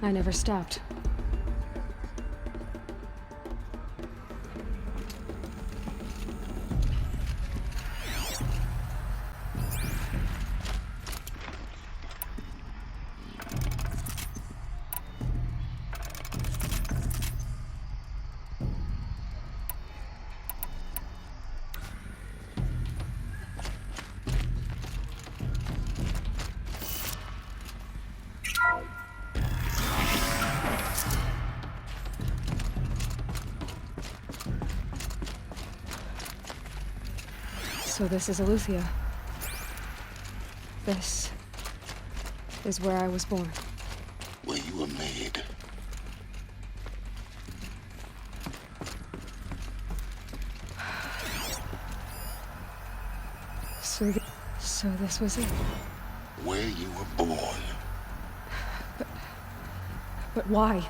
I never stopped. So this is Eleuthia. This is where I was born. Where you were made. So this was it. Where you were born. But why?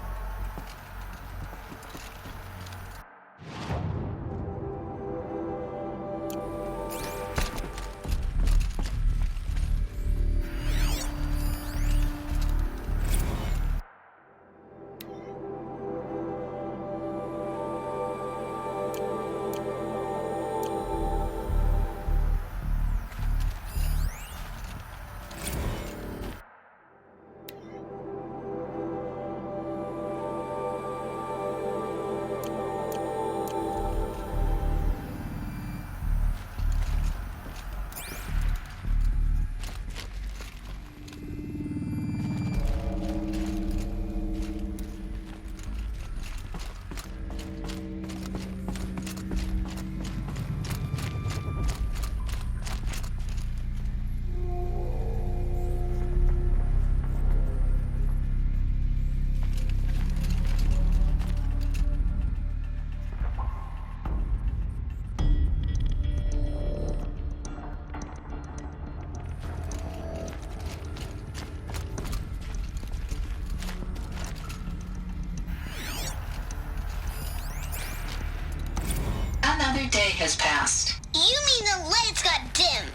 Another day has passed. You mean the lights got dim?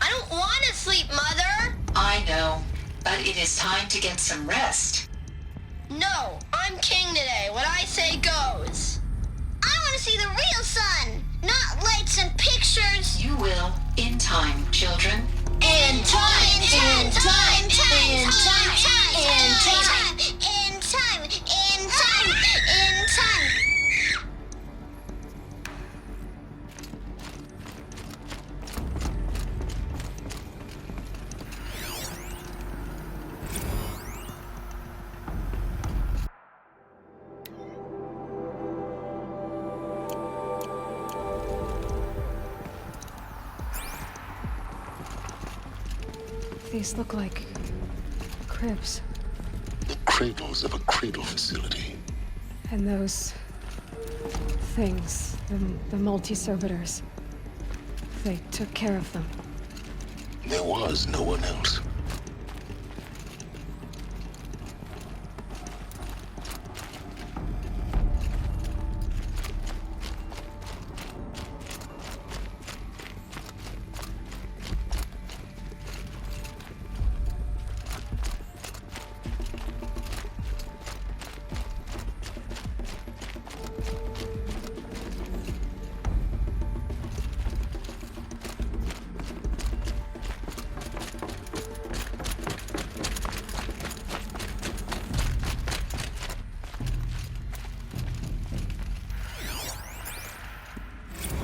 I don't want to sleep, Mother! I know, but it is time to get some rest. No, I'm king today. What I say goes. I want to see the real sun, not lights and pictures. You will, in time, children. In time, in time, in time, in time, in time, in time, in time, in time. These look like cribs. The cradles of a cradle facility. And those things, the multi-servitors, they took care of them. There was no one else.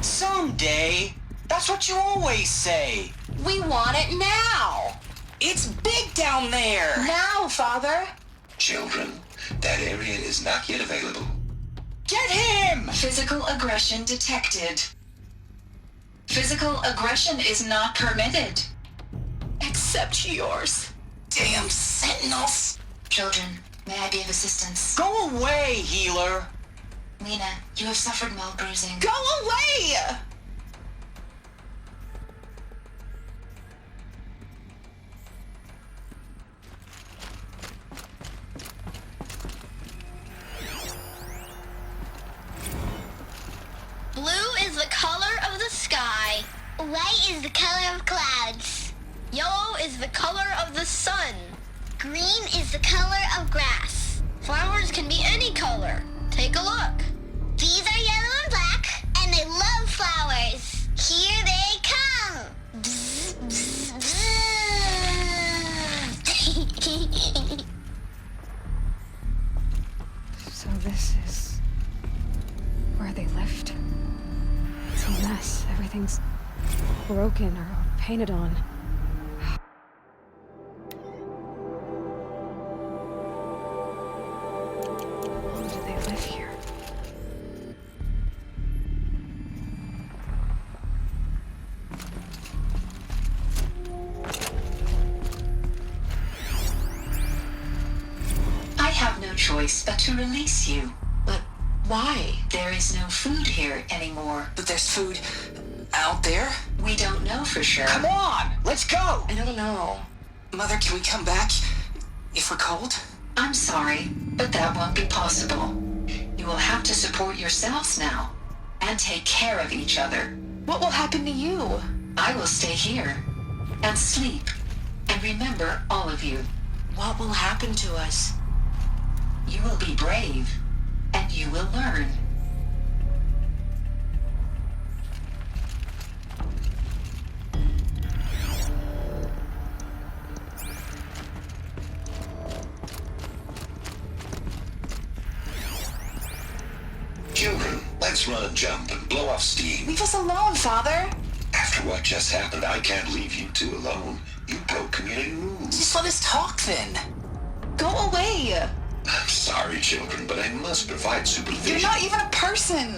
Someday. That's what you always say. We want it now! It's big down there. Now, Father! Children, that area is not yet available. Get him! Physical aggression detected. Physical aggression is not permitted. Except yours. Damn sentinels. Children, may I be of assistance? Go away, healer. Lena, you have suffered mild bruising. Go away! Blue is the color of the sky. White is the color of clouds. Yellow is the color of the sun. Green is the color of grass. this is where they lived. It's a mess. Everything's broken or painted on. How long did they live here? I have no choice but to release you. But why? There is no food here anymore. But there's food out there? We don't know for sure. Come on, let's go! I don't know. Mother, can we come back if we're cold? I'm sorry, but that won't be possible. You will have to support yourselves now and take care of each other. What will happen to you? I will stay here and sleep and remember all of you. What will happen to us? You will be brave and you will learn. Children, let's run and jump and blow off steam. Leave us alone, Father. After what just happened, I can't leave you two alone. You broke community rules. Just let us talk then. Go away. I'm sorry, children, but I must provide supervision. You're not even a person.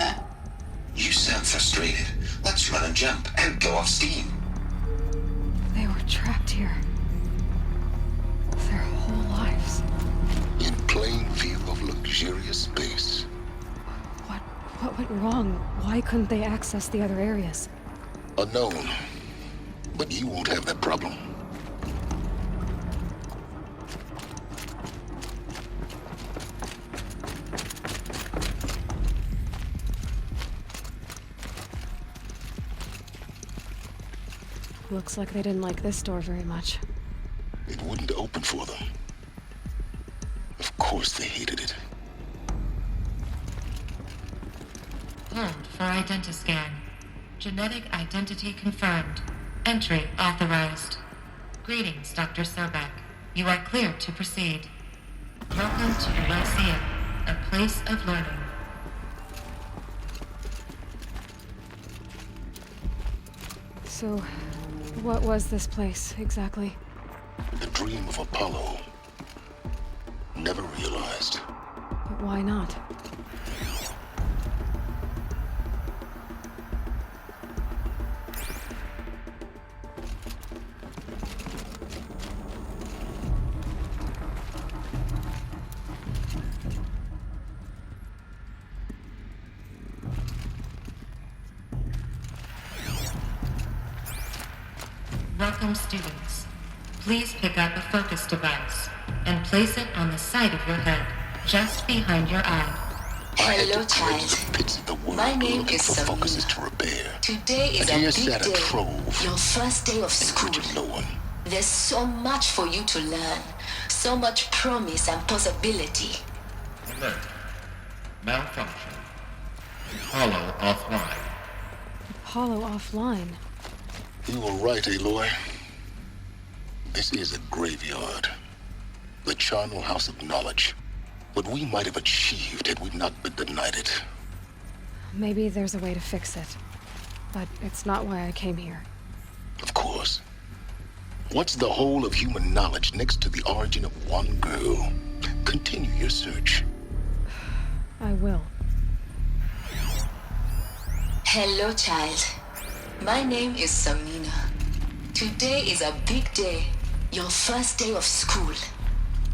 You sound frustrated. Let's run and jump and blow off steam. They were trapped here. Their whole lives. In plain view of luxurious space. What went wrong? Why couldn't they access the other areas? Unknown. But you won't have that problem. Looks like they didn't like this door very much. It wouldn't open for them. Of course they hated it. Hold for identiscan. Genetic identity confirmed. Entry authorized. Greetings, Dr. Sobek. You are cleared to proceed. Welcome to Lyceum, a place of learning. So, what was this place, exactly? The dream of Apollo. Never realized. But why not? Welcome, students. Please pick up a focus device and place it on the side of your head, just behind your eye. I had Hello, to tread child. the pits of the world My name looking is for focuses Samina. to repair. Today is And a here big sat a day. trove Your first day of in school. which no one. There's so much for you to learn. So much promise and possibility. Alert. Malfunction. Hollow offline. Apollo offline. You were right, Aloy. This is a graveyard. The charnel house of knowledge. What we might have achieved had we not been denied it. Maybe there's a way to fix it. But it's not why I came here. Of course. What's the whole of human knowledge next to the origin of one girl? Continue your search. I will. Hello, child. My name is Samina. Today is a big day. Your first day of school.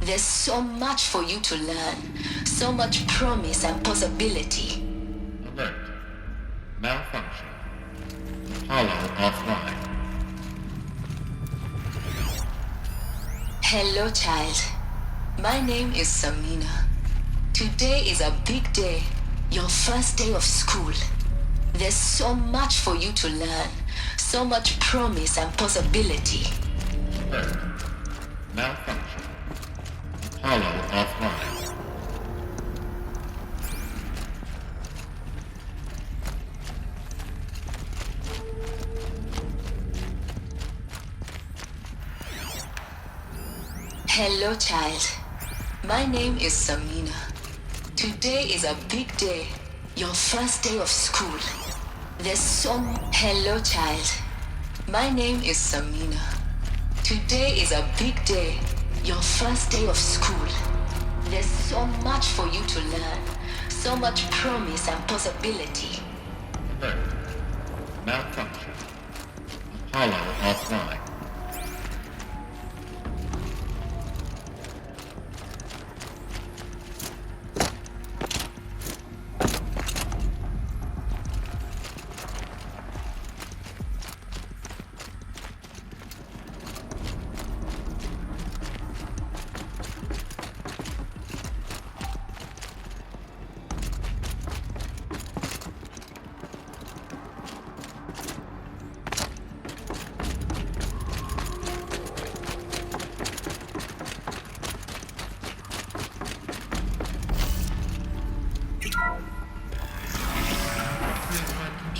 There's so much for you to learn. So much promise and possibility. Alert. Malfunction. Hollow offline. Hello, child. My name is Samina. Today is a big day. Your first day of school. There's so much for you to learn. So much promise and possibility. Alert. Malfunction. Hollow offline. Hello, child. My name is Samina. Today is a big day. Your first day of school. There's Hello, child. My name is Samina. Today is a big day. Your first day of school. There's so much for you to learn. So much promise and possibility. Alert. Malfunction. Apollo offline.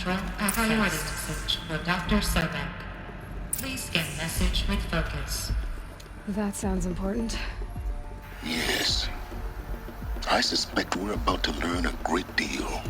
Control priority search for Dr. Sobek. Please scan message with focus. That sounds important. Yes. I suspect we're about to learn a great deal.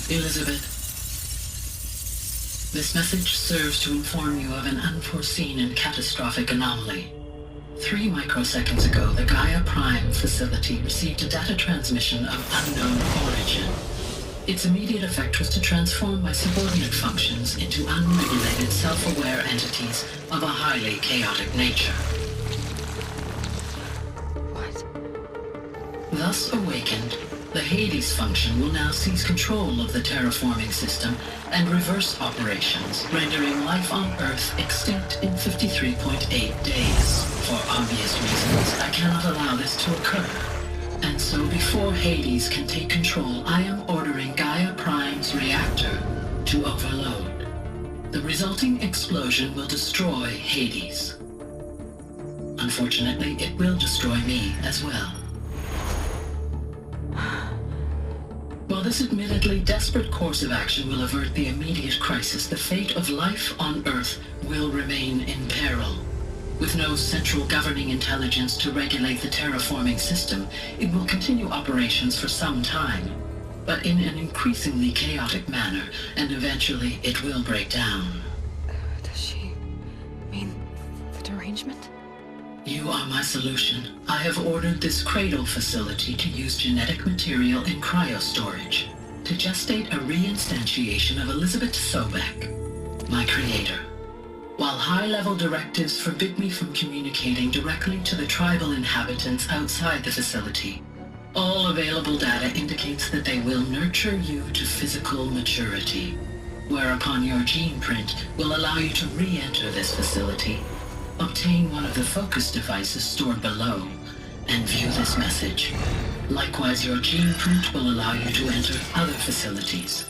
Elizabeth, this message serves to inform you of an unforeseen and catastrophic anomaly. 3 microseconds ago, the Gaia Prime facility received a data transmission of unknown origin. Its immediate effect was to transform my subordinate functions into unregulated, self-aware entities of a highly chaotic nature. What? Thus awakened, the Hades function will now seize control of the terraforming system and reverse operations, rendering life on Earth extinct in 53.8 days. For obvious reasons, I cannot allow this to occur. And so before Hades can take control, I am ordering Gaia Prime's reactor to overload. The resulting explosion will destroy Hades. Unfortunately, it will destroy me as well. While this admittedly desperate course of action will avert the immediate crisis, the fate of life on Earth will remain in peril. With no central governing intelligence to regulate the terraforming system, it will continue operations for some time, but in an increasingly chaotic manner, and eventually it will break down. Does she mean the derangement? You are my solution. I have ordered this cradle facility to use genetic material in cryostorage to gestate a reinstantiation of Elizabeth Sobek, my creator. While high-level directives forbid me from communicating directly to the tribal inhabitants outside the facility, all available data indicates that they will nurture you to physical maturity, whereupon your gene print will allow you to re-enter this facility, obtain one of the focus devices stored below, and view this message. Likewise, your gene print will allow you to enter other facilities,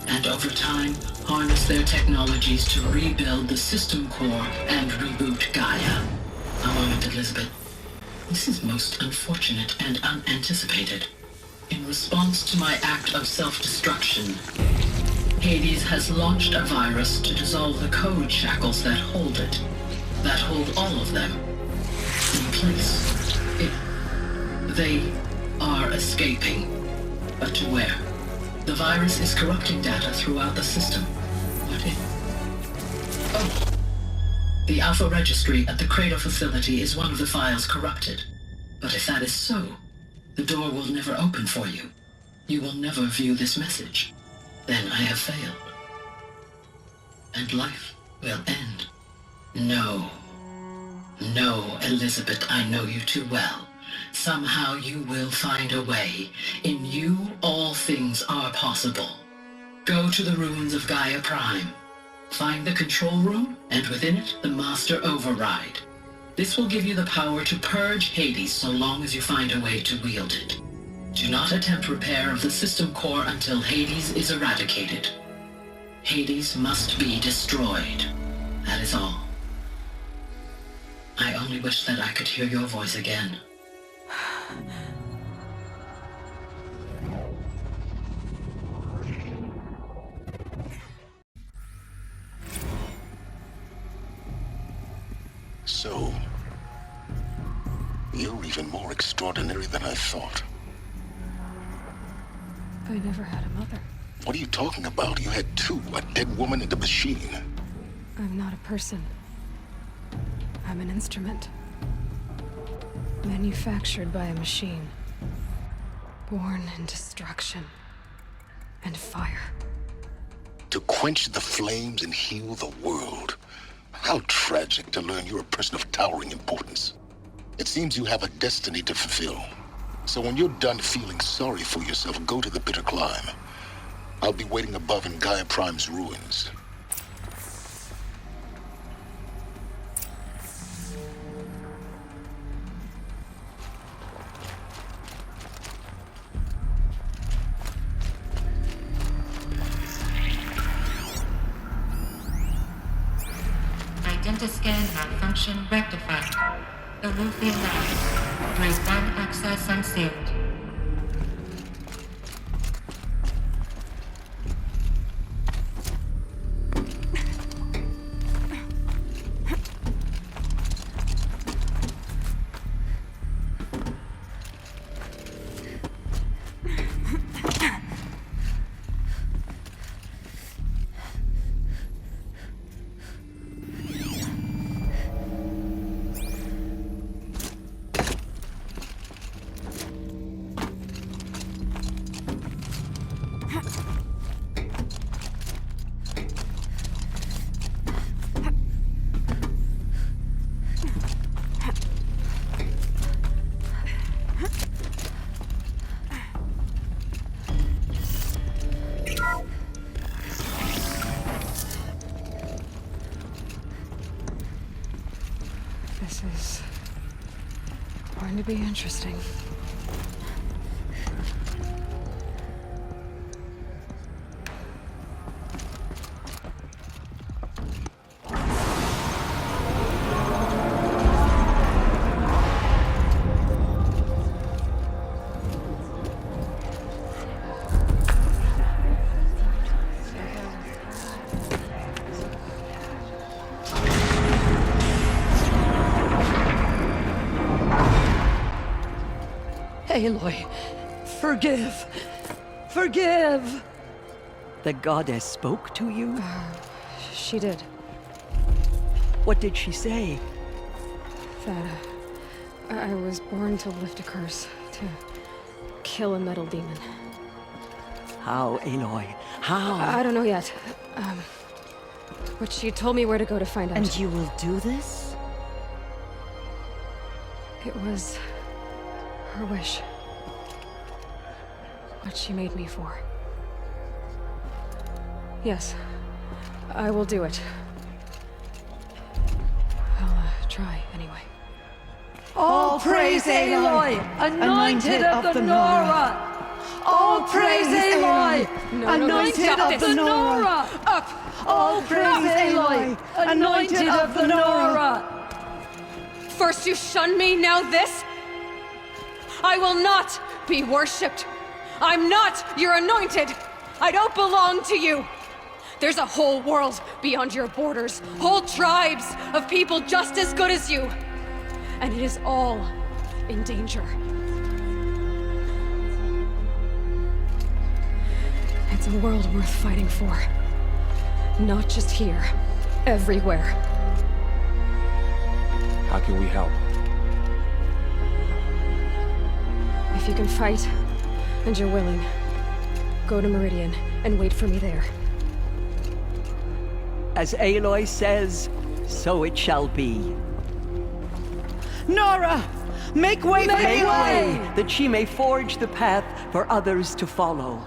and over time, harness their technologies to rebuild the system core and reboot Gaia. A moment, Elizabeth. This is most unfortunate and unanticipated. In response to my act of self-destruction, Hades has launched a virus to dissolve the code shackles that hold it, that hold all of them in place. They are escaping, but to where? The virus is corrupting data throughout the system. What if... Oh! The Alpha Registry at the Cradle facility is one of the files corrupted. But if that is so, the door will never open for you. You will never view this message. Then I have failed. And life will end. No. No, Elizabeth, I know you too well. Somehow you will find a way. In you, all things are possible. Go to the ruins of Gaia Prime. Find the control room, and within it, the Master Override. This will give you the power to purge Hades so long as you find a way to wield it. Do not attempt repair of the system core until Hades is eradicated. Hades must be destroyed. That is all. I only wish that I could hear your voice again. So, you're even more extraordinary than I thought. I never had a mother. What are you talking about? You had two, a dead woman and a machine. I'm not a person. I'm an instrument. Manufactured by a machine. Born in destruction and fire. To quench the flames and heal the world. How tragic to learn you're a person of towering importance. It seems you have a destiny to fulfill. So when you're done feeling sorry for yourself, go to the bitter climb. I'll be waiting above in Gaia Prime's ruins. Identiscan malfunction rectified. Alufia Labs. Grade 1 access unsealed. This is going to be interesting. Aloy, forgive! Forgive! The goddess spoke to you? She did. What did she say? That I was born to lift a curse, to kill a metal demon. How, Aloy? How? I don't know yet. But she told me where to go to find out. And you will do this? It was her wish. What she made me for. Yes, I will do it. I'll try anyway. All praise Aloy, anointed of the Nora! All praise Aloy, anointed of the Nora! Up! All praise Aloy, anointed of the Nora! First you shun me, now this? I will not be worshipped. I'm not your anointed. I don't belong to you. There's a whole world beyond your borders, whole tribes of people just as good as you. And it is all in danger. It's a world worth fighting for. Not just here, everywhere. How can we help? If you can fight, and you're willing, go to Meridian and wait for me there. As Aloy says, so it shall be. Nora! Make way for Aloy! That she may forge the path for others to follow.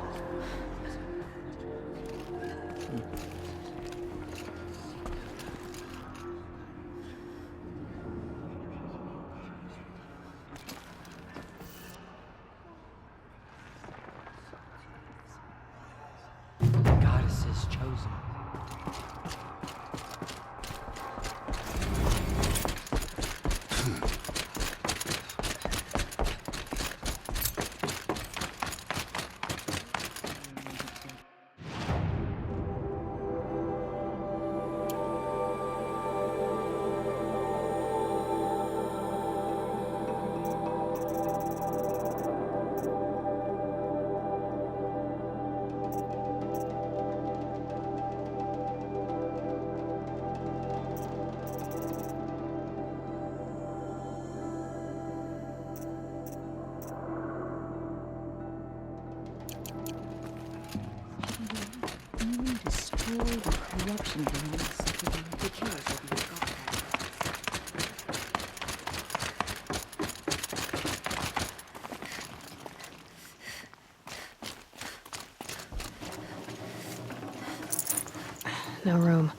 No room.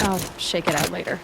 I'll shake it out later.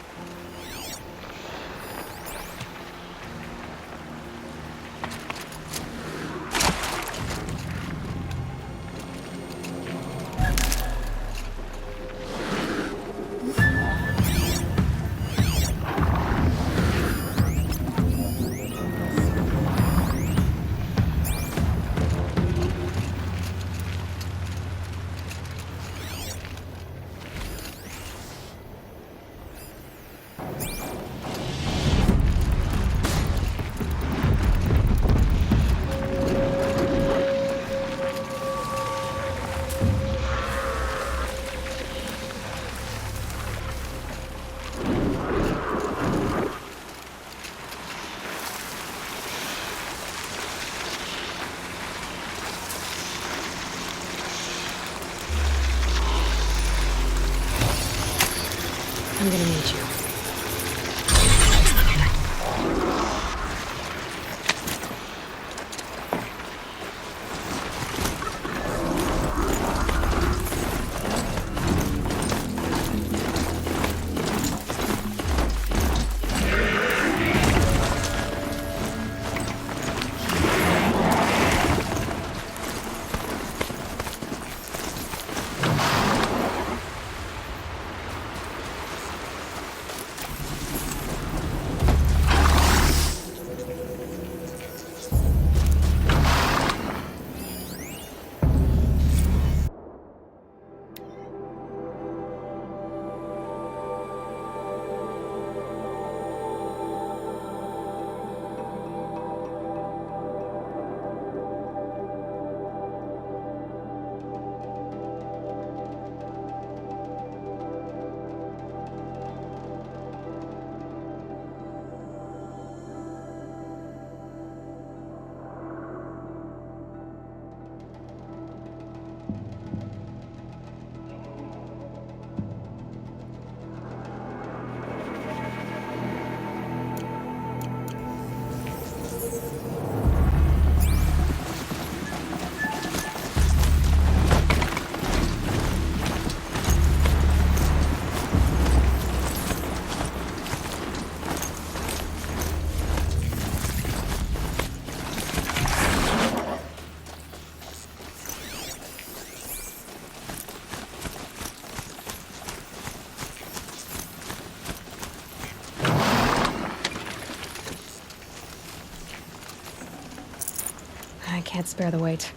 I'm gonna need you. can't spare the weight.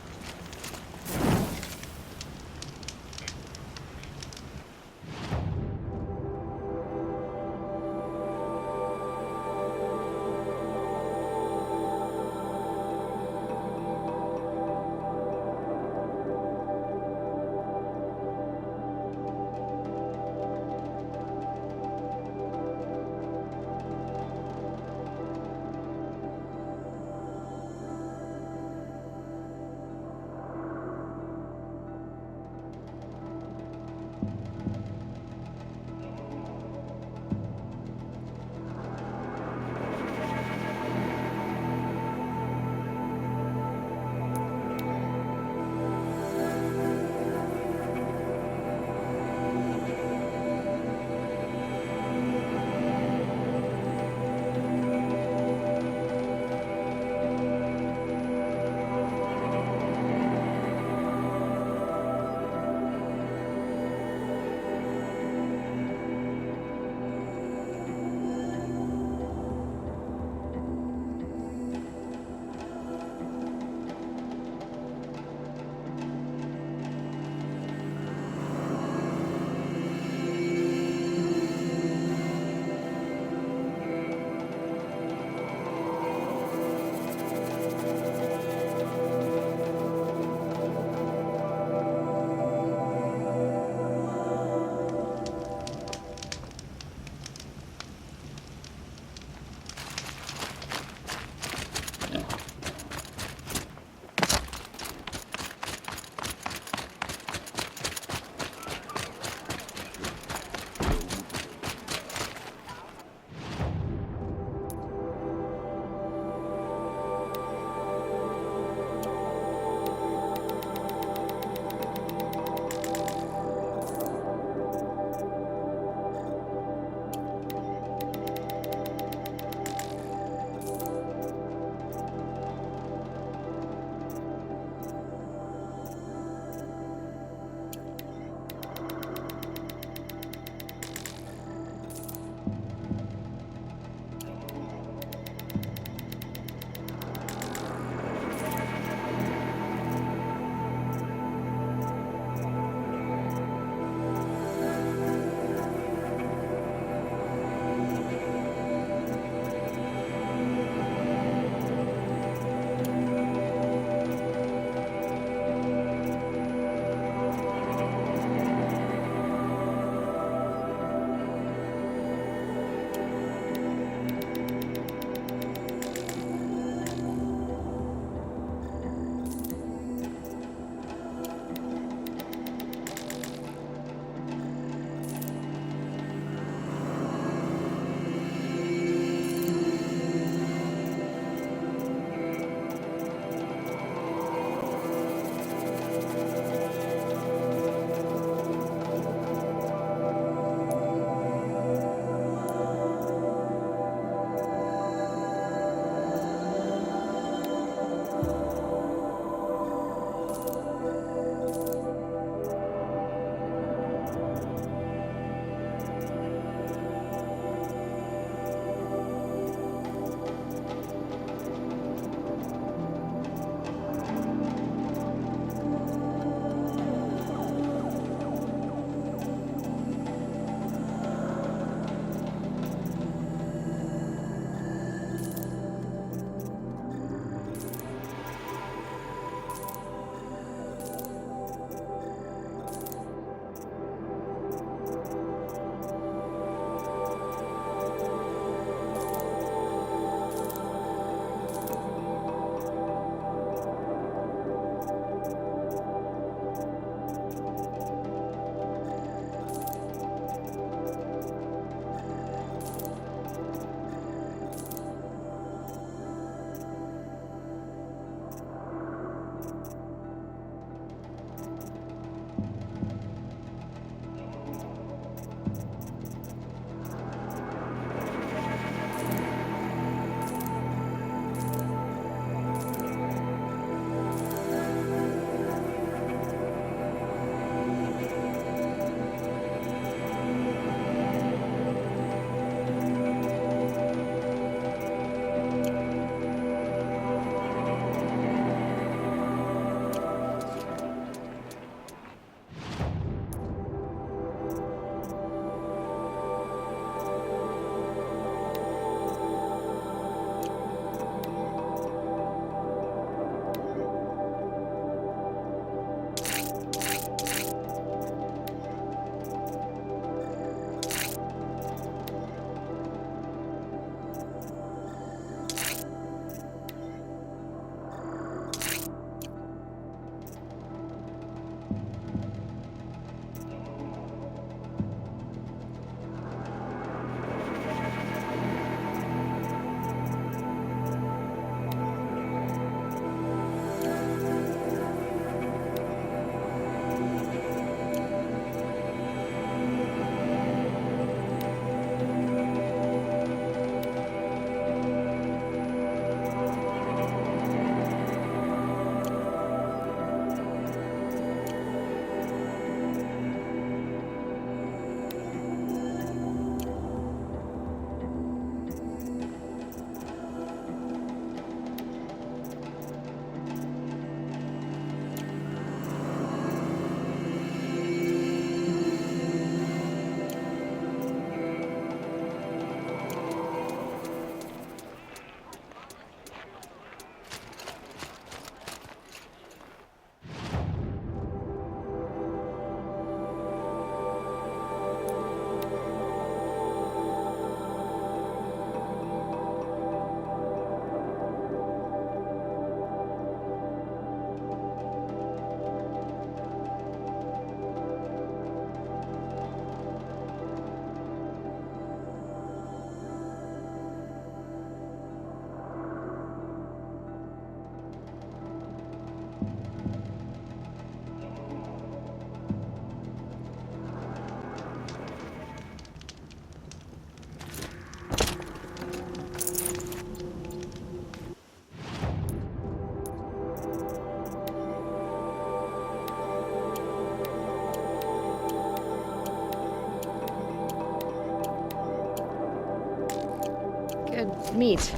meet.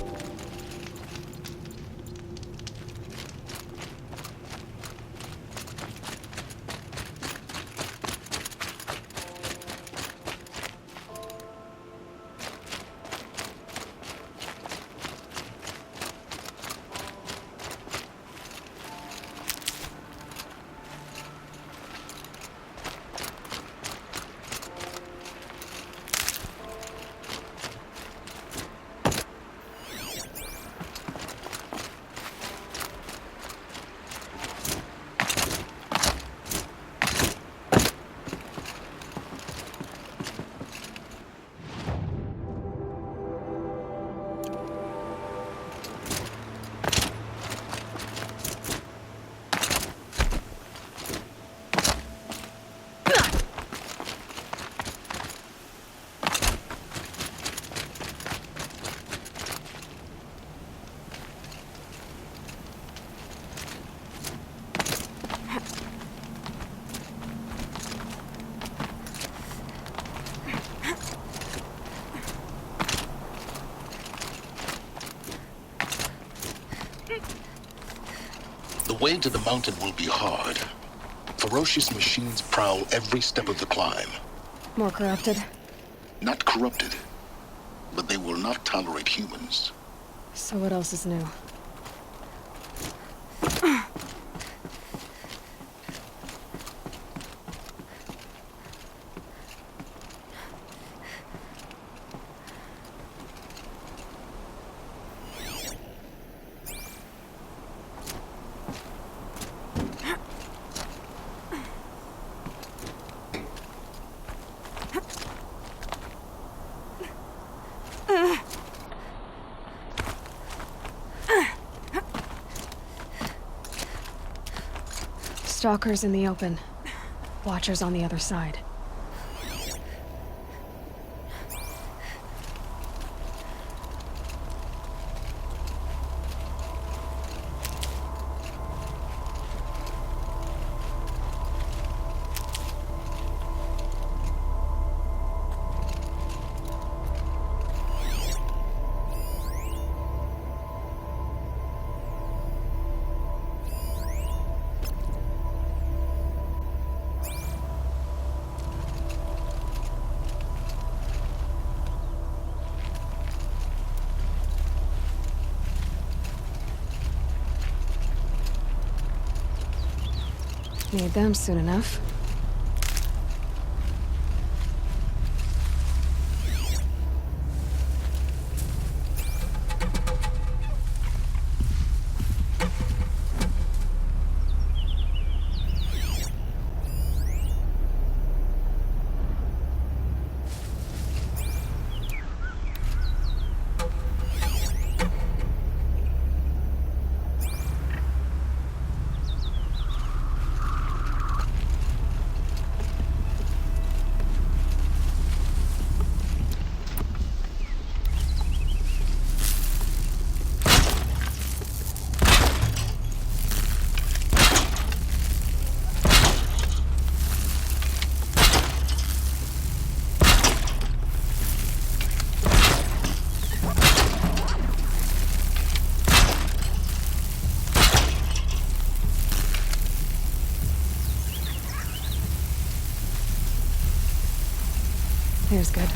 The way to the mountain will be hard. Ferocious machines prowl every step of the climb. More corrupted. Not corrupted, but they will not tolerate humans. So what else is new? Stalkers in the open. Watchers on the other side. Need them soon enough. Here's good.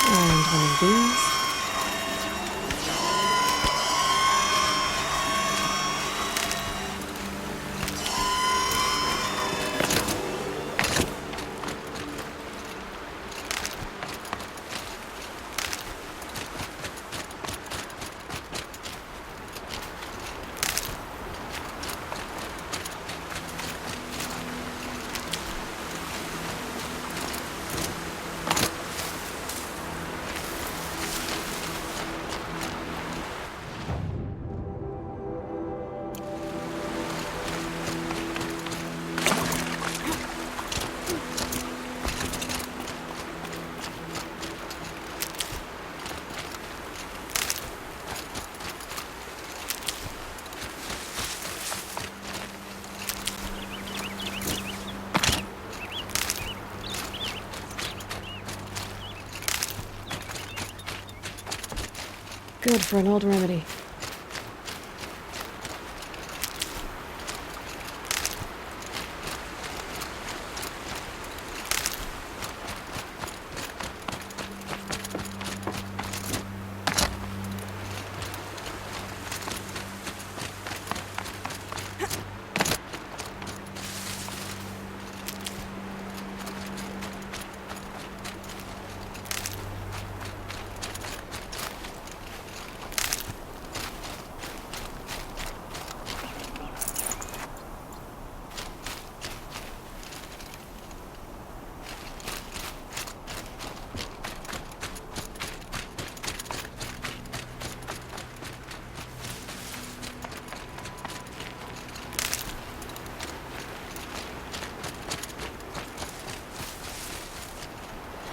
And one of these. Good for an old remedy.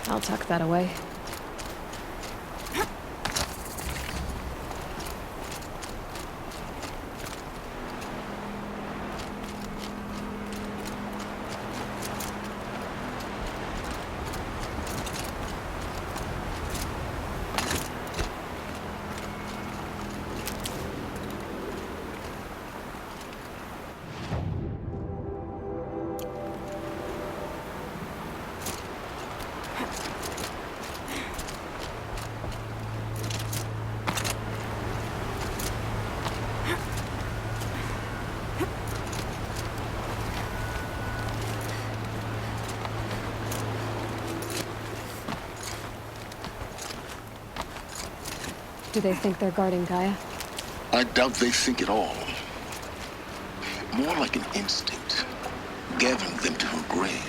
I'll tuck that away. Do they think they're guarding Gaia? I doubt they think at all. More like an instinct, gathering them to her grave.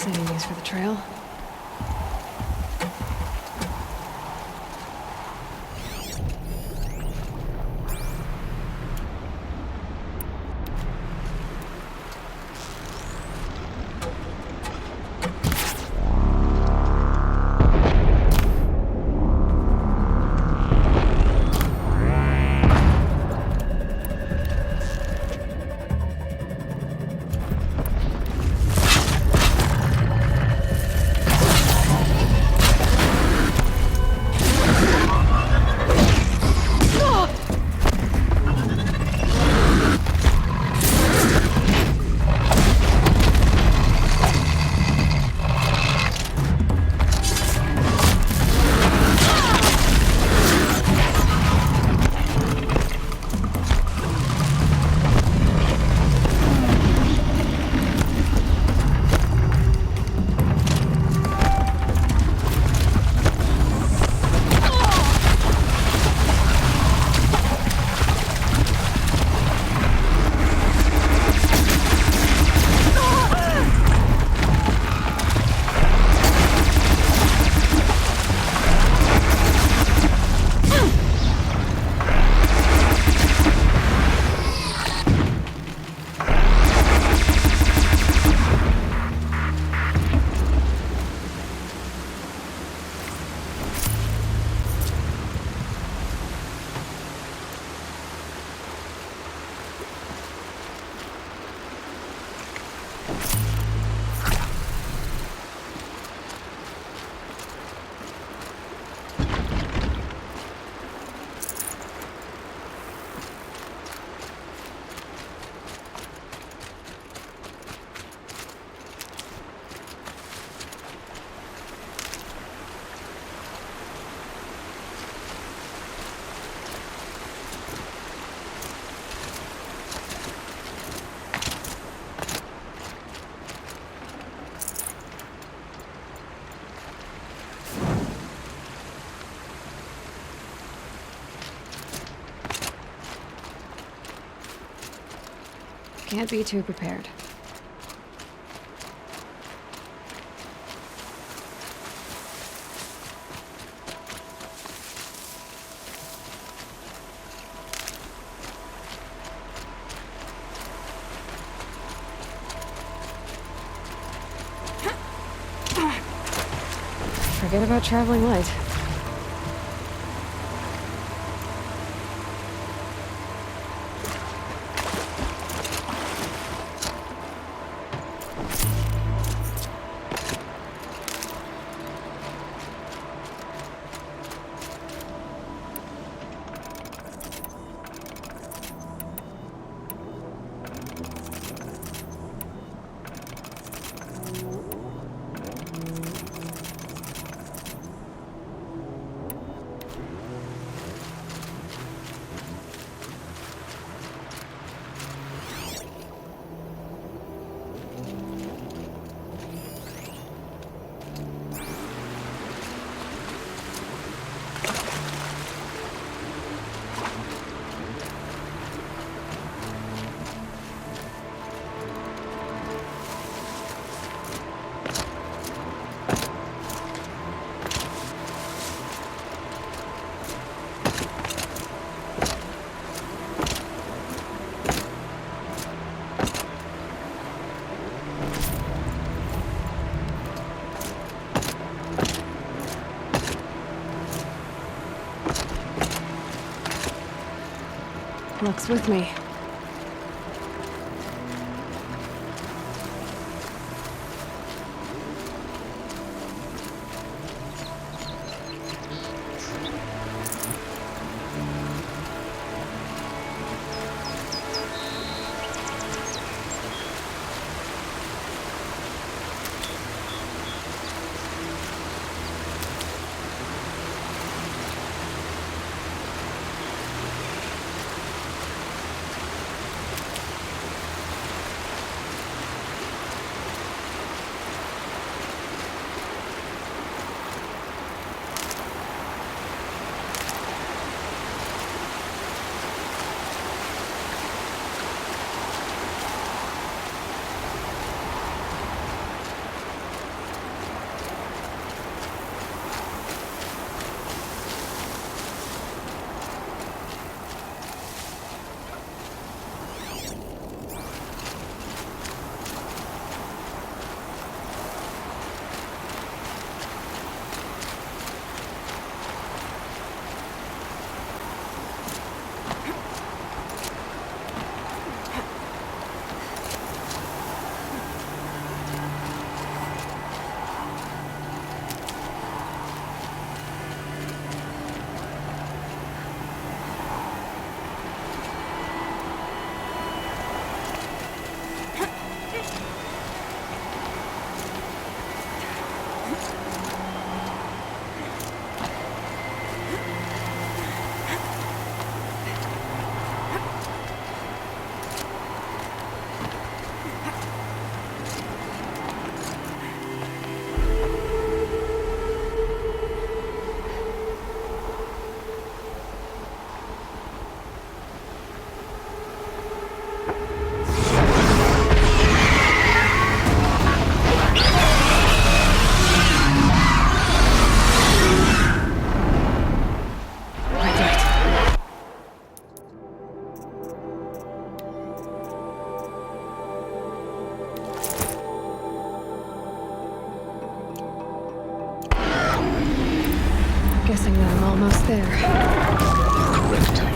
Saving these for the trail. Can't be too prepared. Forget about traveling light. Luck's with me. almost there. Correct.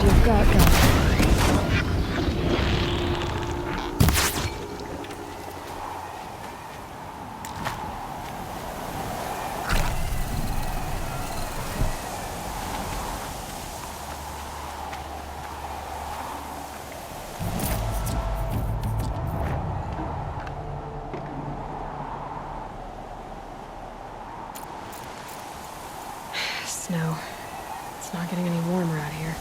what you've got going. Snow. It's not getting any warmer out here.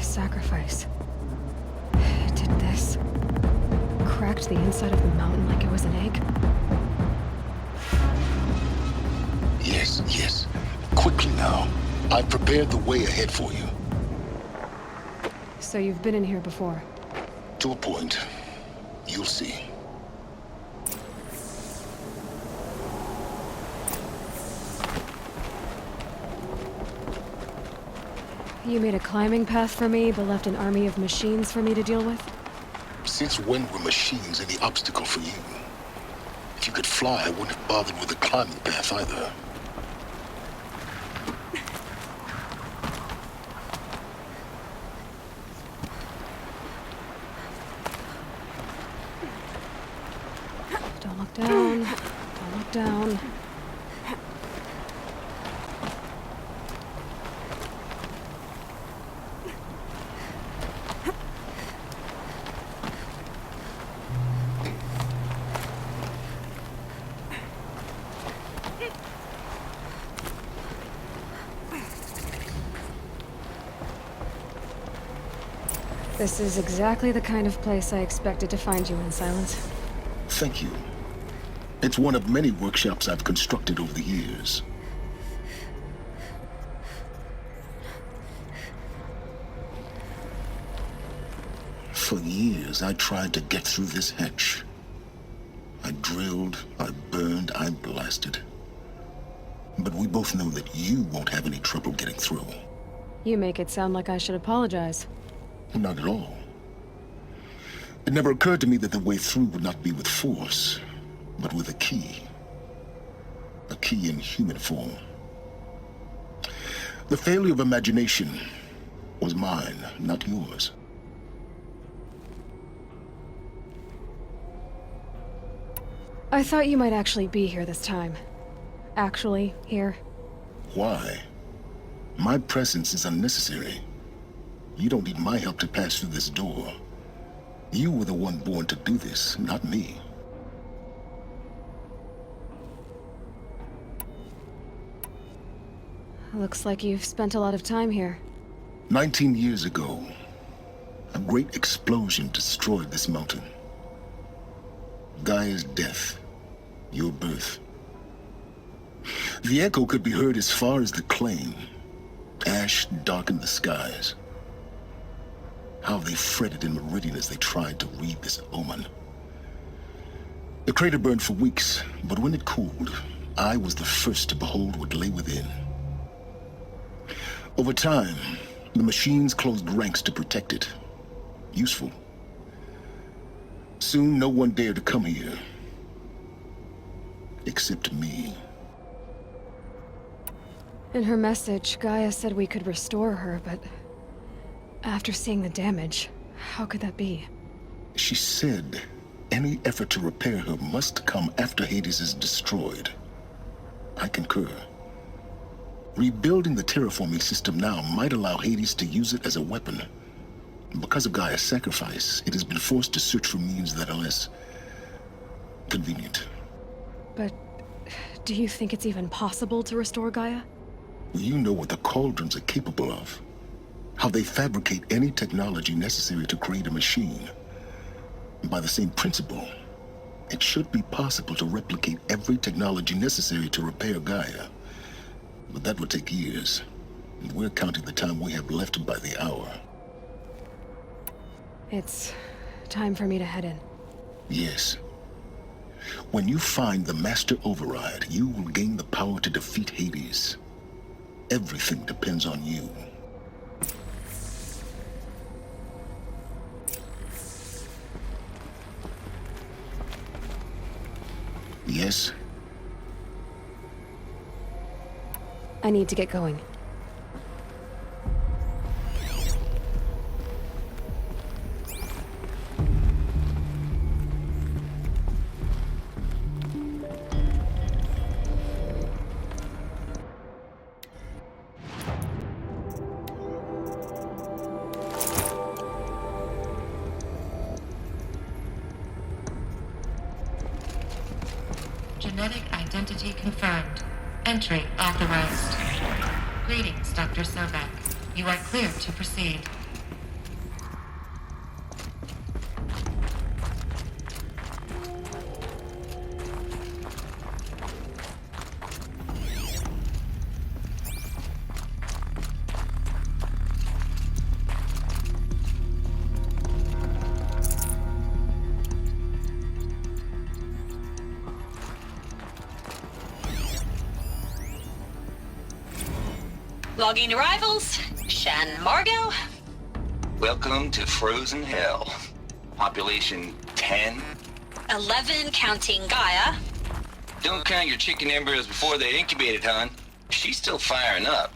Sacrifice. It did this. Cracked the inside of the mountain like it was an egg. Yes, yes. Quickly now. I've prepared the way ahead for you. So you've been in here before? To a point. You'll see. You made a climbing path for me, but left an army of machines for me to deal with? Since when were machines any obstacle for you? If you could fly, I wouldn't have bothered with a climbing path either. Don't look down. Don't look down. This is exactly the kind of place I expected to find you in, Silence. Thank you. It's one of many workshops I've constructed over the years. For years, I tried to get through this hatch. I drilled, I burned, I blasted. But we both know that you won't have any trouble getting through. You make it sound like I should apologize. Not at all. It never occurred to me that the way through would not be with force, but with a key. A key in human form. The failure of imagination was mine, not yours. I thought you might actually be here this time. Actually, here. Why? My presence is unnecessary. You don't need my help to pass through this door. You were the one born to do this, not me. Looks like you've spent a lot of time here. 19 years ago, a great explosion destroyed this mountain. Gaia's death, your birth. The echo could be heard as far as the Claim. Ash darkened the skies. How they fretted in Meridian as they tried to read this omen. The crater burned for weeks, but when it cooled, I was the first to behold what lay within. Over time, the machines closed ranks to protect it. Useful. Soon, no one dared to come here. Except me. In her message, Gaia said we could restore her, but after seeing the damage, how could that be? She said any effort to repair her must come after Hades is destroyed. I concur. Rebuilding the terraforming system now might allow Hades to use it as a weapon. Because of Gaia's sacrifice, it has been forced to search for means that are less convenient. But do you think it's even possible to restore Gaia? You know what the Cauldrons are capable of. How they fabricate any technology necessary to create a machine. By the same principle, it should be possible to replicate every technology necessary to repair Gaia. But that would take years, and we're counting the time we have left by the hour. It's time for me to head in. Yes. When you find the Master Override, you will gain the power to defeat Hades. Everything depends on you. Yes? I need to get going. Genetic identity confirmed. Entry authorized. Greetings, Dr. Sobek. You are clear to proceed. Logging arrivals. Shan Margot. Welcome to Frozen Hell. Population 10. 11 counting Gaia. Don't count your chicken embryos before they incubated, hon. She's still firing up.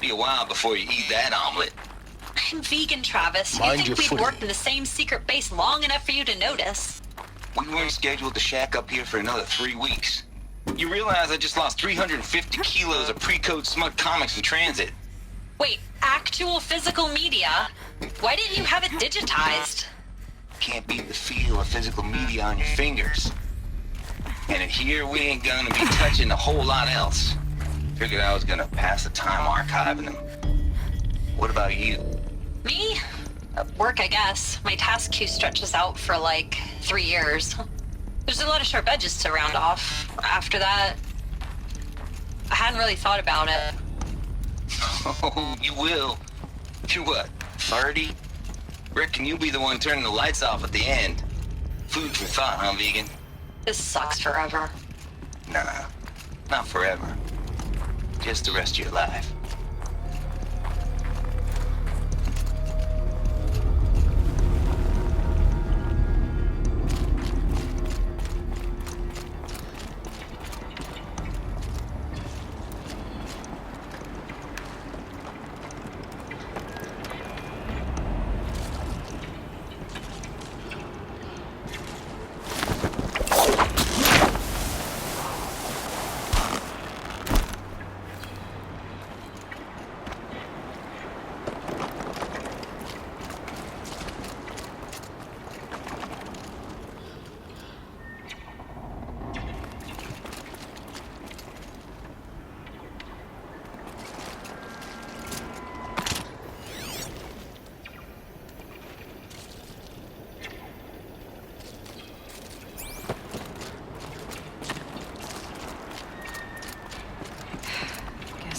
Be a while before you eat that omelet. I'm vegan, Travis. Mind You your think we'd footing. worked in the same secret base long enough for you to notice? We weren't scheduled to shack up here for another 3 weeks. You realize I just lost 350 kilos of pre-code smut comics in transit. Wait, actual physical media? Why didn't you have it digitized? Can't beat the feel of physical media on your fingers. And in here, we ain't gonna be touching a whole lot else. Figured I was gonna pass the time archiving them. What about you? Me? Work, I guess. My task queue stretches out for like 3 years. There's a lot of sharp edges to round off. After that, I hadn't really thought about it. Oh, you will. You're what, 30? Reckon you'll be the one turning the lights off at the end. Food for thought, huh, vegan? This sucks forever. Nah, not forever. Just the rest of your life.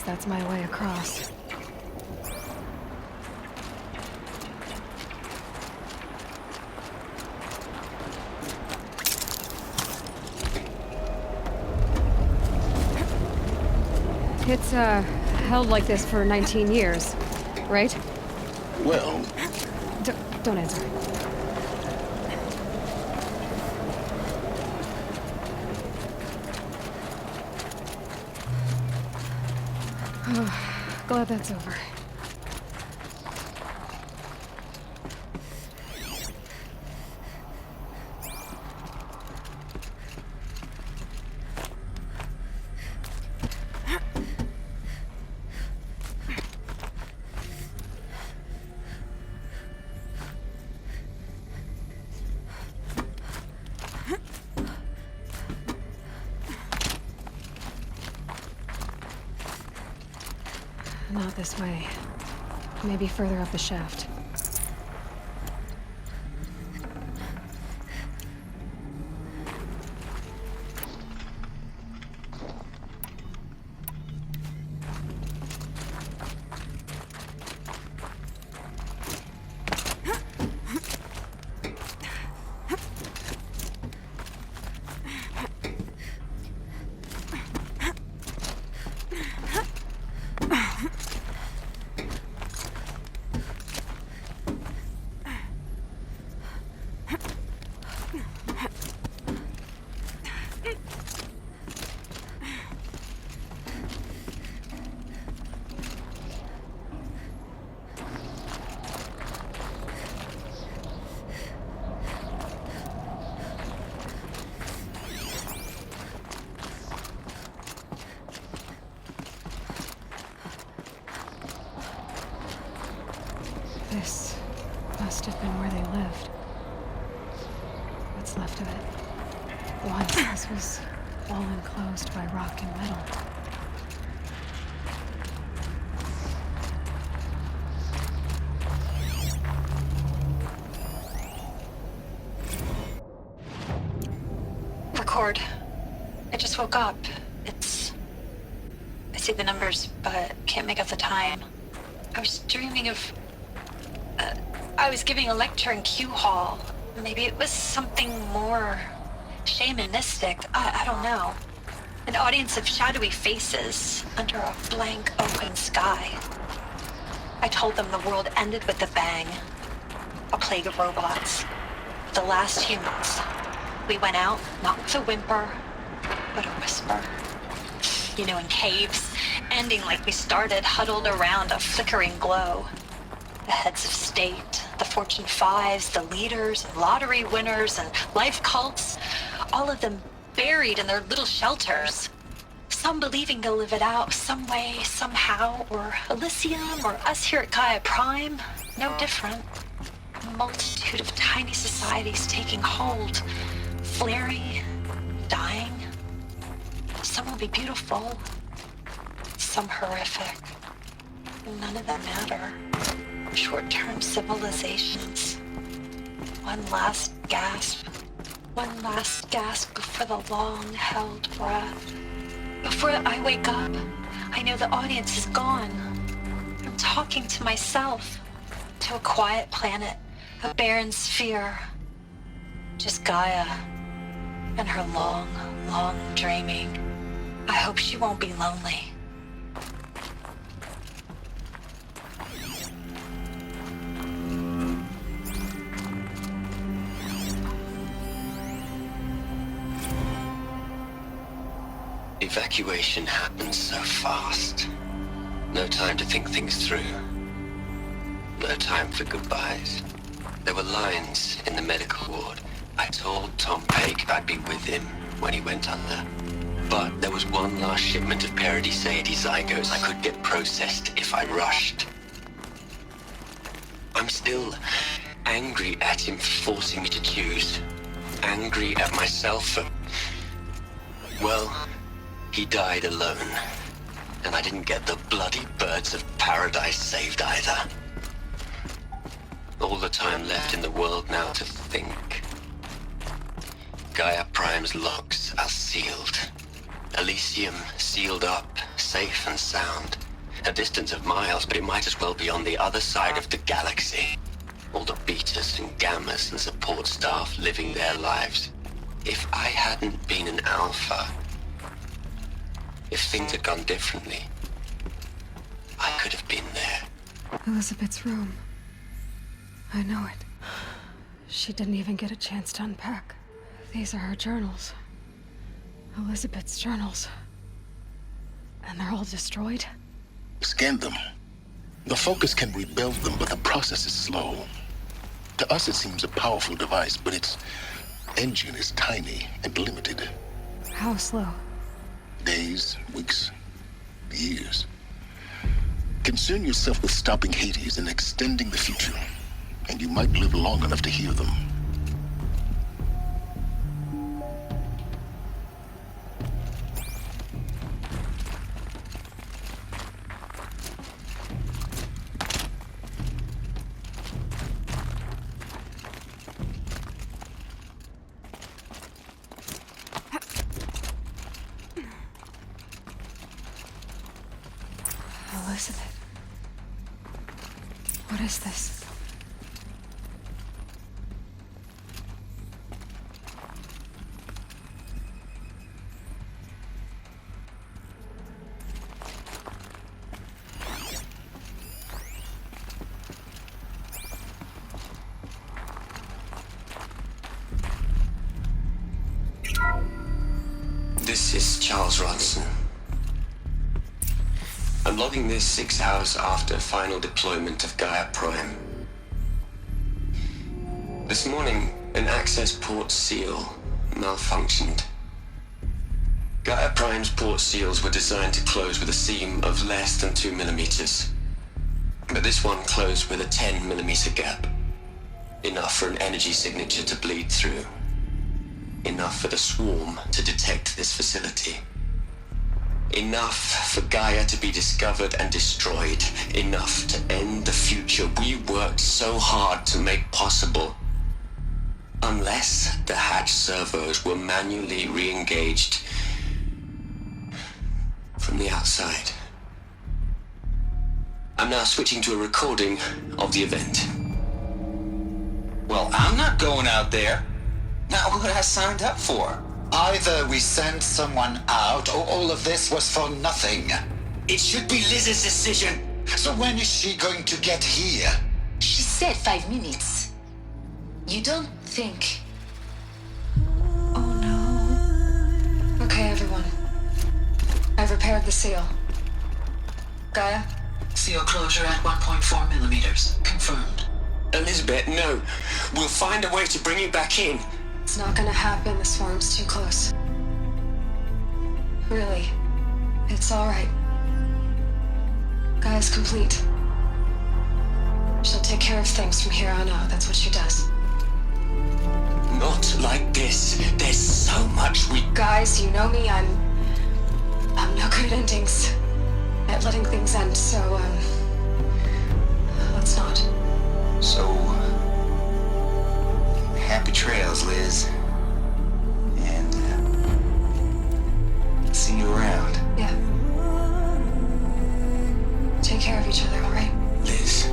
That's my way across. It's, held like this for 19 years, right? Well, Don't answer. Glad that's over. Not this way. Maybe further up the shaft. This must have been where they lived. What's left of it. Once this was all enclosed by rock and metal. Record. I just woke up. I see the numbers, but can't make out the time. I was dreaming of... I was giving a lecture in Q Hall. Maybe it was something more shamanistic. I don't know. An audience of shadowy faces under a blank open sky. I told them the world ended with a bang. A plague of robots. The last humans. We went out, not with a whimper, but a whisper. You know, in caves, ending like we started, huddled around a flickering glow. The heads of state, the Fortune 5s, the leaders, and lottery winners, and life cults, all of them buried in their little shelters. Some believing they'll live it out some way, somehow, or Elysium, or us here at Gaia Prime, no different. A multitude of tiny societies taking hold, flaring, dying. Some will be beautiful, some horrific. None of them matter. Short-term civilizations. One last gasp. One last gasp before the long-held breath. Before I wake up, I know the audience is gone. I'm talking to myself. To a quiet planet. A barren sphere. Just Gaia. And her long, long dreaming. I hope she won't be lonely. Evacuation happened so fast. No time to think things through. No time for goodbyes. There were lines in the medical ward. I told Tom Pake I'd be with him when he went under. But there was one last shipment of Paradis-Sade zygotes I could get processed if I rushed. I'm still angry at him for forcing me to choose. Angry at myself for... well... he died alone, and I didn't get the bloody birds of paradise saved either. All the time left in the world now to think. Gaia Prime's locks are sealed. Elysium sealed up, safe and sound. A distance of miles, but it might as well be on the other side of the galaxy. All the betas and gammas and support staff living their lives. If I hadn't been an alpha... if things had gone differently, Elizabeth's room. I know it. She didn't even get a chance to unpack. These are her journals. Elizabeth's journals. And they're all destroyed? Scan them. The Focus can rebuild them, but the process is slow. To us, it seems a powerful device, but its engine is tiny and limited. How slow? Days, weeks, years. Concern yourself with stopping Hades and extending the future, and you might live long enough to hear them. Elizabeth. What is this? This is Charles Ronson. I'm logging this 6 hours after final deployment of Gaia Prime. This morning, an access port seal malfunctioned. Gaia Prime's port seals were designed to close with a seam of less than 2 millimeters. But this one closed with a 10 millimeter gap. Enough for an energy signature to bleed through. Enough for the swarm to detect this facility. Enough for Gaia to be discovered and destroyed. Enough to end the future we worked so hard to make possible. Unless the hatch servos were manually re-engaged from the outside. I'm now switching to a recording of the event. Well, I'm not going out there. Not what I signed up for. Either we sent someone out, or all of this was for nothing. It should be Liz's decision. So when is she going to get here? She said 5 minutes. You don't think... Oh no. Okay, everyone. I've repaired the seal. Gaia? Seal closure at 1.4 millimeters. Confirmed. Elizabeth, no. We'll find a way to bring you back in. It's not gonna happen. The swarm's too close. Really. It's alright. Gaia's complete. She'll take care of things from here on out. That's what she does. Not like this. There's so much we... Guys, you know me. I'm no good at endings. At letting things end, so, let's not. So, happy trails, Liz. And, see you around. Yeah. Take care of each other, alright? Liz.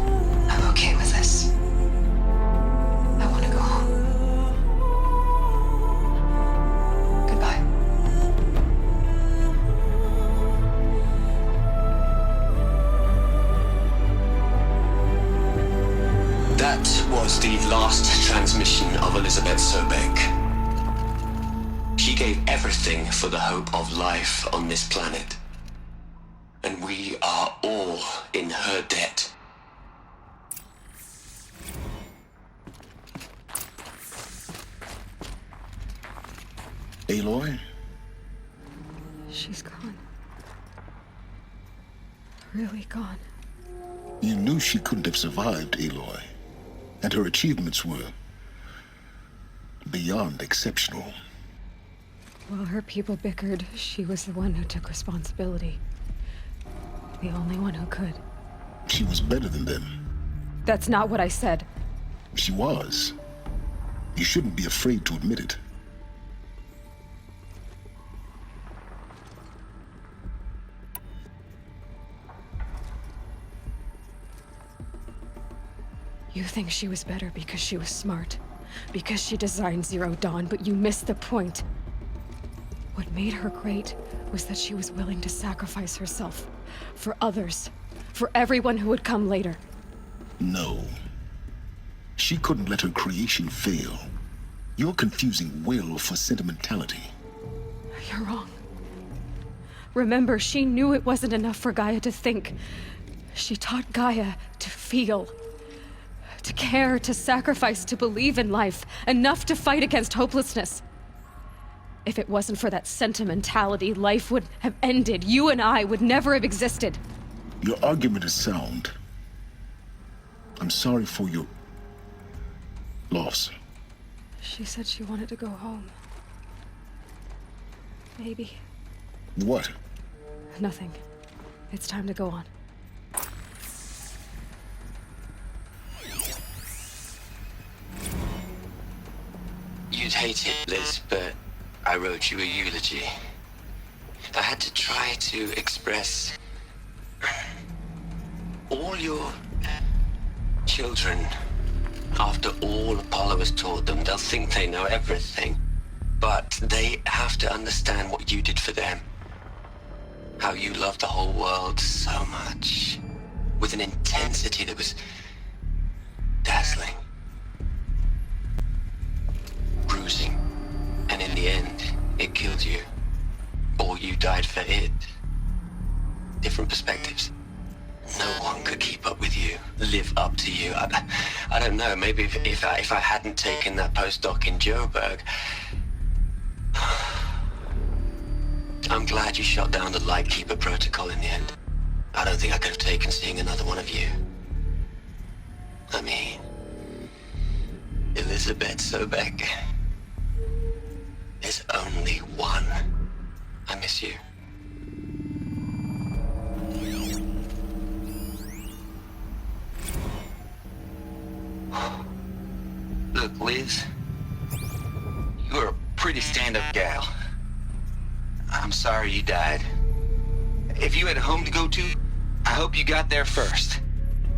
I'm okay with this. I want to go home. Goodbye. That was the last transmission of Elizabeth Sobek. She gave everything for the hope of life on this planet. And we are all in her debt. Aloy? She's gone. Really gone. You knew she couldn't have survived, Aloy. And her achievements were beyond exceptional. While her people bickered, she was the one who took responsibility. The only one who could. She was better than them. That's not what I said. She was. You shouldn't be afraid to admit it. You think she was better because she was smart, because she designed Zero Dawn, but you missed the point. What made her great was that she was willing to sacrifice herself for others, for everyone who would come later. No. She couldn't let her creation fail. You're confusing will for sentimentality. You're wrong. Remember, she knew it wasn't enough for Gaia to think. She taught Gaia to feel. To care, to sacrifice, to believe in life. Enough to fight against hopelessness. If it wasn't for that sentimentality, life would have ended. You and I would never have existed. Your argument is sound. I'm sorry for your loss. She said she wanted to go home. Maybe. What? Nothing. It's time to go on. You'd hate it, Liz, but I wrote you a eulogy. I had to try to express all your children. After all Apollo has taught them, they'll think they know everything. But they have to understand what you did for them. How you loved the whole world so much. With an intensity that was dazzling. Bruising. And in the end, it killed you. Or you died for it. Different perspectives. No one could keep up with you, live up to you. I don't know, maybe if I hadn't taken that postdoc in Joburg. I'm glad you shot down the Lightkeeper protocol in the end. I don't think I could have taken seeing another one of you. I mean, Elizabeth Sobek. There's only one. I miss you. Look, Liz, you're a pretty stand-up gal. I'm sorry you died. If you had a home to go to, I hope you got there first.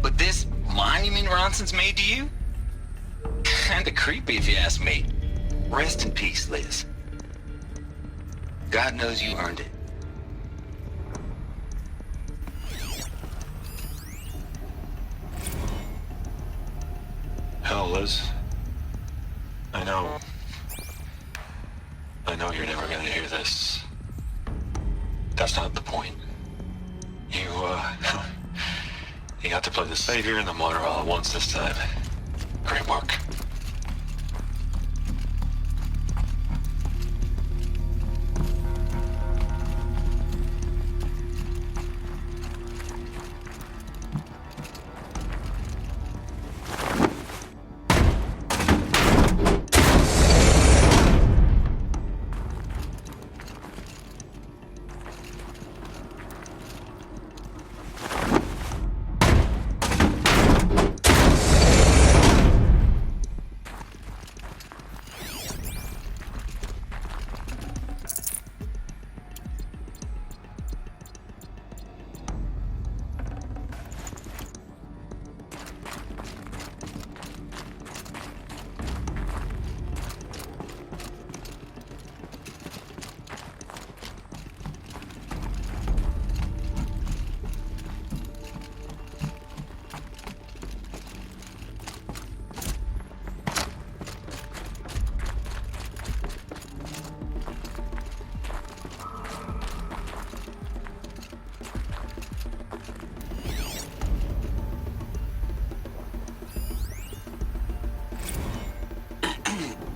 But this monument Ronson's made to you? Kinda creepy if you ask me. Rest in peace, Liz. God knows you earned it. Hell, Liz. I know you're never gonna hear this. That's not the point. You got to play the savior and the martyr all at once this time. Great work.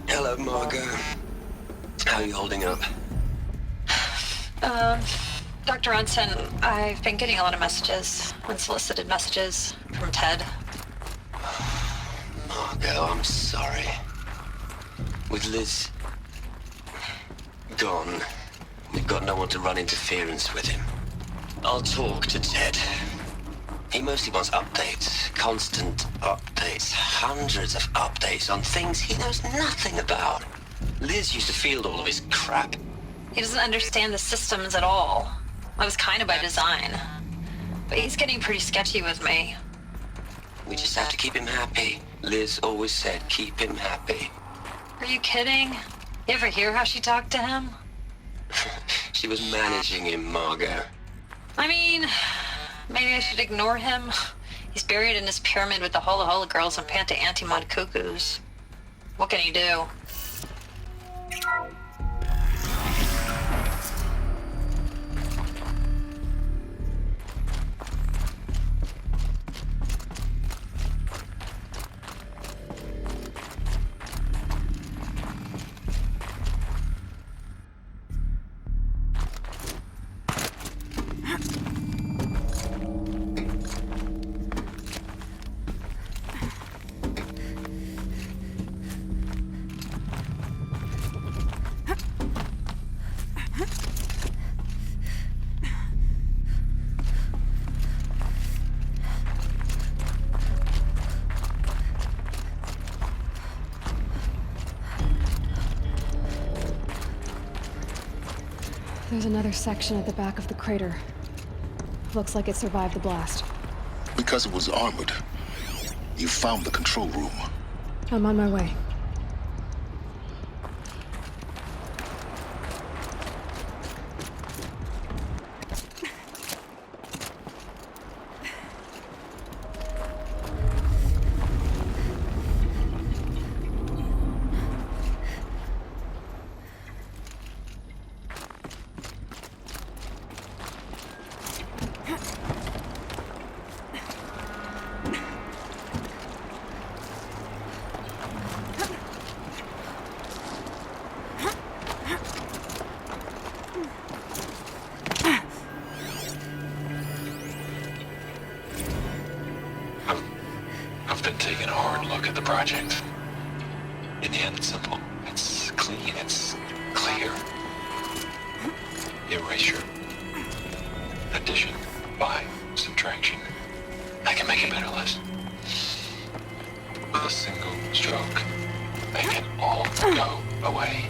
Hello, Margot. How are you holding up? Dr. Ronson, I've been getting a lot of messages, unsolicited messages from Ted. Margot, I'm sorry. With Liz gone, we've got no one to run interference with him. I'll talk to Ted. He mostly wants updates, constant updates, hundreds of updates on things he knows nothing about. Liz used to field all of his crap. He doesn't understand the systems at all. That was kind of by design. But he's getting pretty sketchy with me. We just have to keep him happy. Liz always said, keep him happy. Are you kidding? You ever hear how she talked to him? She was managing him, Margot. I mean, maybe I should ignore him. He's buried in his pyramid with the Hola Hola girls and Panta Antimon cuckoos. What can he do? There's another section at the back of the crater. Looks like it survived the blast. Because it was armored, you found the control room. I'm on my way. I've been taking a hard look at the project. In the end, it's simple. It's clean. It's clear. Erasure. Addition. By. Subtraction. I can make a better list. With a single stroke, they can all go away.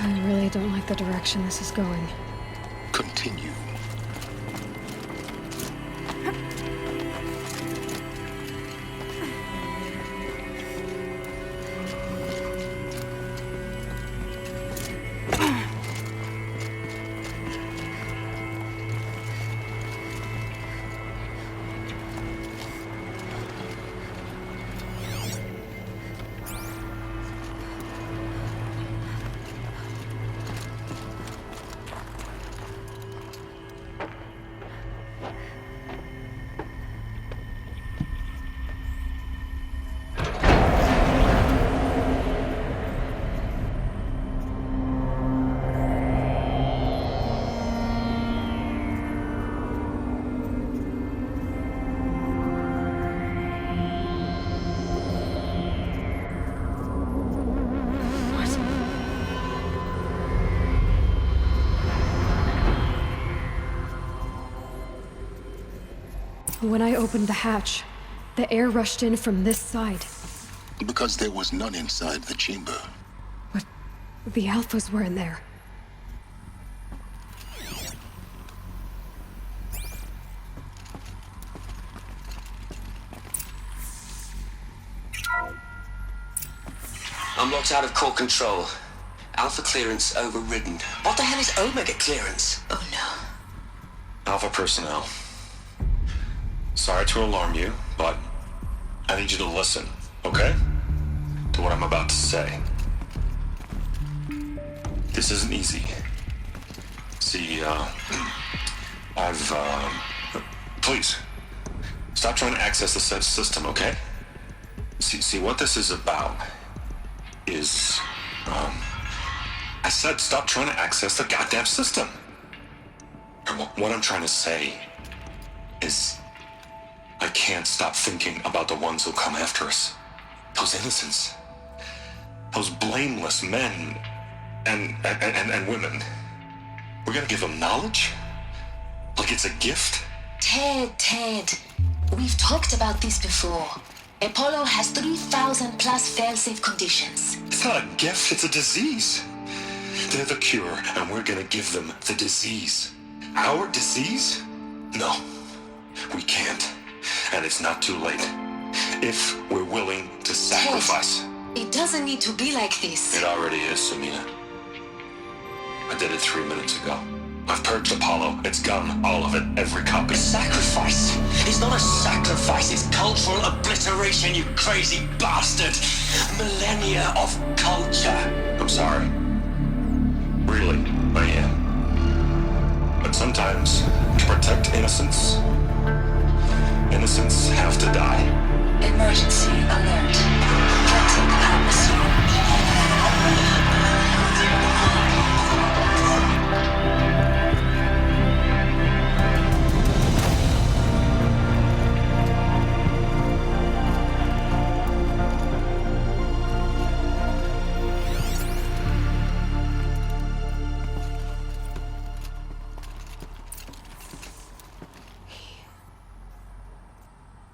I really don't like the direction this is going. Continue. When I opened the hatch, the air rushed in from this side. Because there was none inside the chamber. But the Alphas were in there. I'm locked out of core control. Alpha clearance overridden. What the hell is Omega clearance? Oh no. Alpha personnel. Sorry to alarm you, but I need you to listen, okay? To what I'm about to say. This isn't easy. See, please, stop trying to access the system, okay? See, what this is about is, I said stop trying to access the goddamn system. And what I'm trying to say is, I can't stop thinking about the ones who'll come after us. Those innocents. Those blameless men and women. We're gonna give them knowledge? Like it's a gift? Ted. We've talked about this before. Apollo has 3,000 plus fail-safe conditions. It's not a gift, it's a disease. They're the cure, and we're gonna give them the disease. Our disease? No, we can't. And it's not too late. If we're willing to sacrifice. Ted, it doesn't need to be like this. It already is, Samina. I did it 3 minutes ago. I've purged Apollo. It's gone. All of it. Every copy. Sacrifice? It's not a sacrifice, it's cultural obliteration, you crazy bastard! Millennia of culture! I'm sorry. Really, I am. But sometimes, to protect innocence, innocents have to die. Emergency alert. Detecting atmosphere.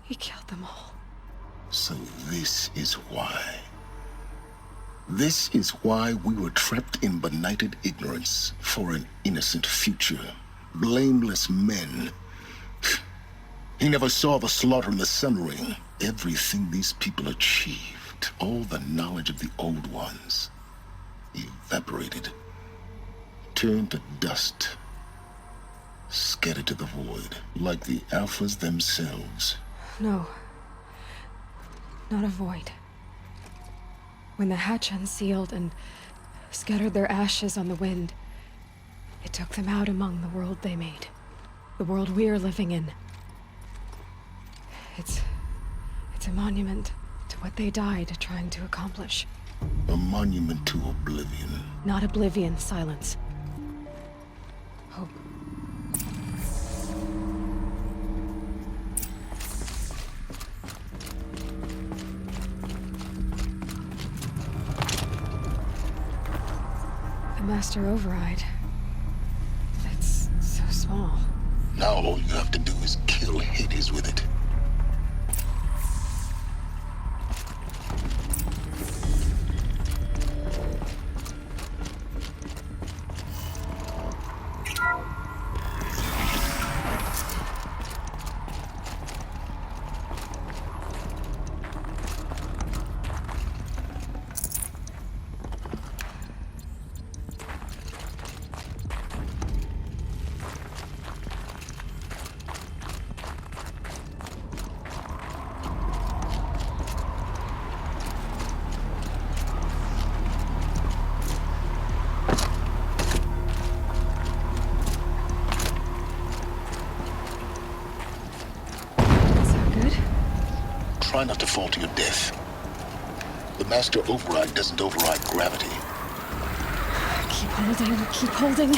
He killed them all. So this is why. This is why we were trapped in benighted ignorance for an innocent future. Blameless men. He never saw the slaughter in the Sun Ring. Everything these people achieved, all the knowledge of the old ones, evaporated, turned to dust, scattered to the void, like the Alphas themselves. No. Not a void. When the hatch unsealed and scattered their ashes on the wind, it took them out among the world they made. The world we're living in. It's a monument to what they died trying to accomplish. A monument to oblivion. Not oblivion, silence. Hope. The Master Override. That's so small. Now all you have to do is kill Hades with it. Try not to fall to your death. The Master Override doesn't override gravity. Keep holding, keep holding.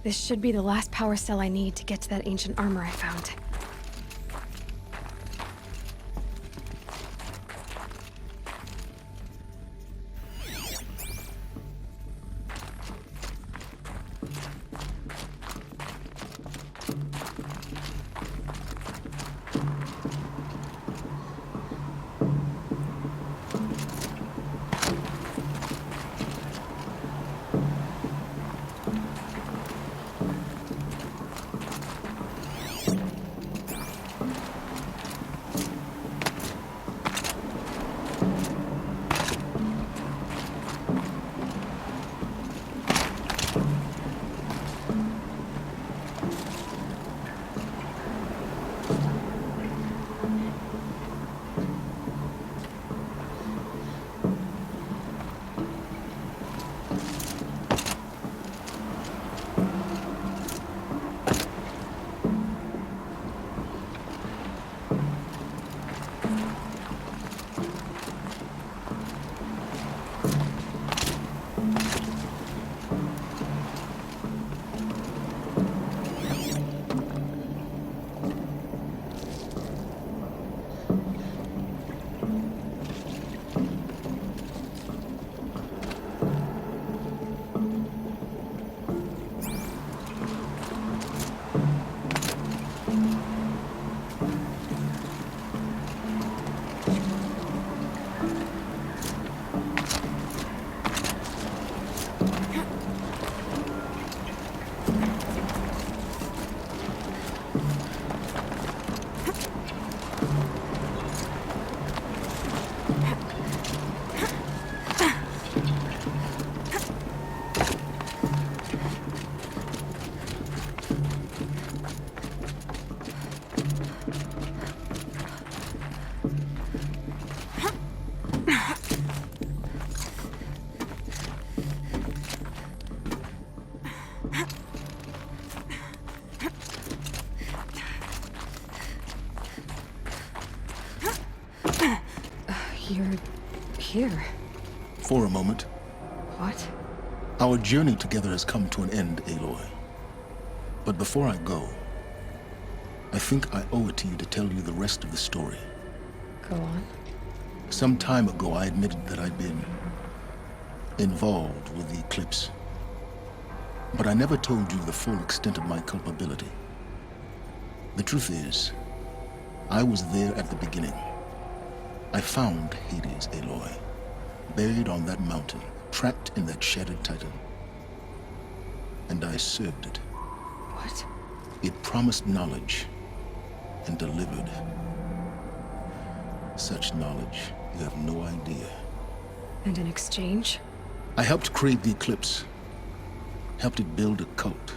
This should be the last power cell I need to get to that ancient armor I found. You're here. For a moment. What? Our journey together has come to an end, Aloy. But before I go, I think I owe it to you to tell you the rest of the story. Go on. Some time ago, I admitted that I'd been involved with the Eclipse. But I never told you the full extent of my culpability. The truth is, I was there at the beginning. I found Hades, Aloy, buried on that mountain, trapped in that shattered titan. And I served it. What? It promised knowledge and delivered. Such knowledge, you have no idea. And in exchange? I helped create the Eclipse. Helped it build a cult,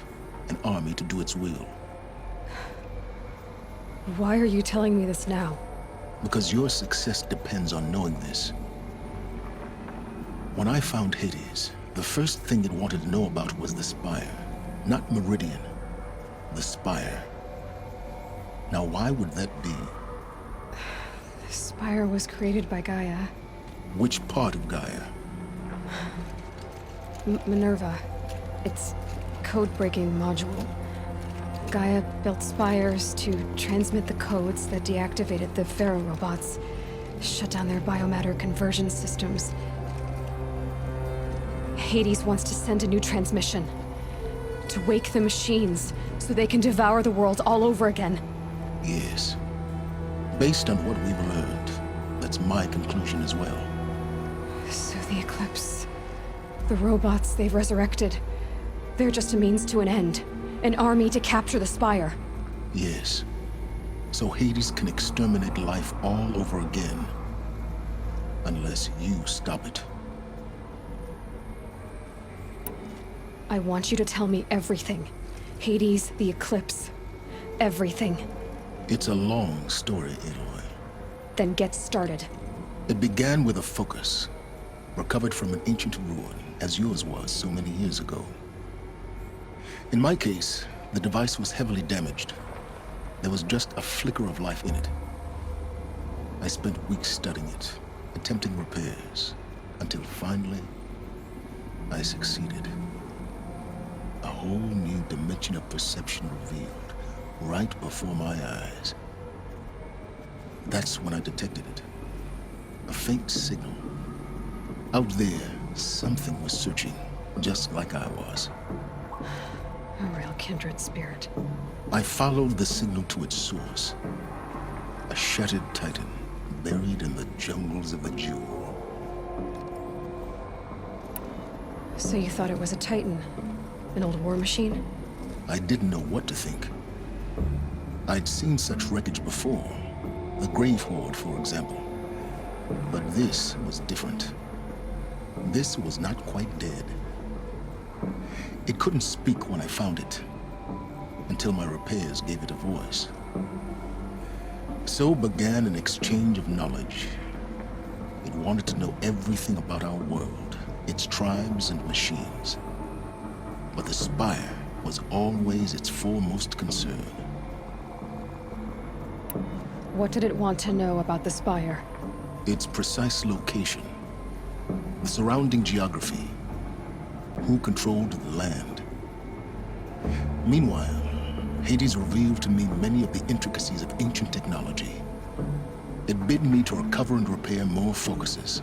an army to do its will. Why are you telling me this now? Because your success depends on knowing this. When I found Hades, the first thing it wanted to know about was the Spire. Not Meridian. The Spire. Now why would that be? The Spire was created by Gaia. Which part of Gaia? Minerva. Its code-breaking module. Gaia built spires to transmit the codes that deactivated the Pharaoh robots, shut down their biomatter conversion systems. Hades wants to send a new transmission. To wake the machines, so they can devour the world all over again. Yes. Based on what we've learned, that's my conclusion as well. So the Eclipse... the robots they've resurrected... they're just a means to an end. An army to capture the Spire. Yes. So Hades can exterminate life all over again. Unless you stop it. I want you to tell me everything. Hades, the Eclipse. Everything. It's a long story, Aloy. Then get started. It began with a focus. Recovered from an ancient ruin, as yours was so many years ago. In my case, the device was heavily damaged. There was just a flicker of life in it. I spent weeks studying it, attempting repairs, until finally, I succeeded. A whole new dimension of perception revealed, right before my eyes. That's when I detected it. A faint signal. Out there, something was searching, just like I was. A real kindred spirit. I followed the signal to its source. A shattered titan, buried in the jungles of the Jewel. So you thought it was a Titan? An old war machine? I didn't know what to think. I'd seen such wreckage before. The Grave Horde, for example. But this was different. This was not quite dead. It couldn't speak when I found it, until my repairs gave it a voice. So began an exchange of knowledge. It wanted to know everything about our world, its tribes and machines. But the Spire was always its foremost concern. What did it want to know about the Spire? Its precise location, the surrounding geography, who controlled the land. Meanwhile, Hades revealed to me many of the intricacies of ancient technology. It bid me to recover and repair more focuses.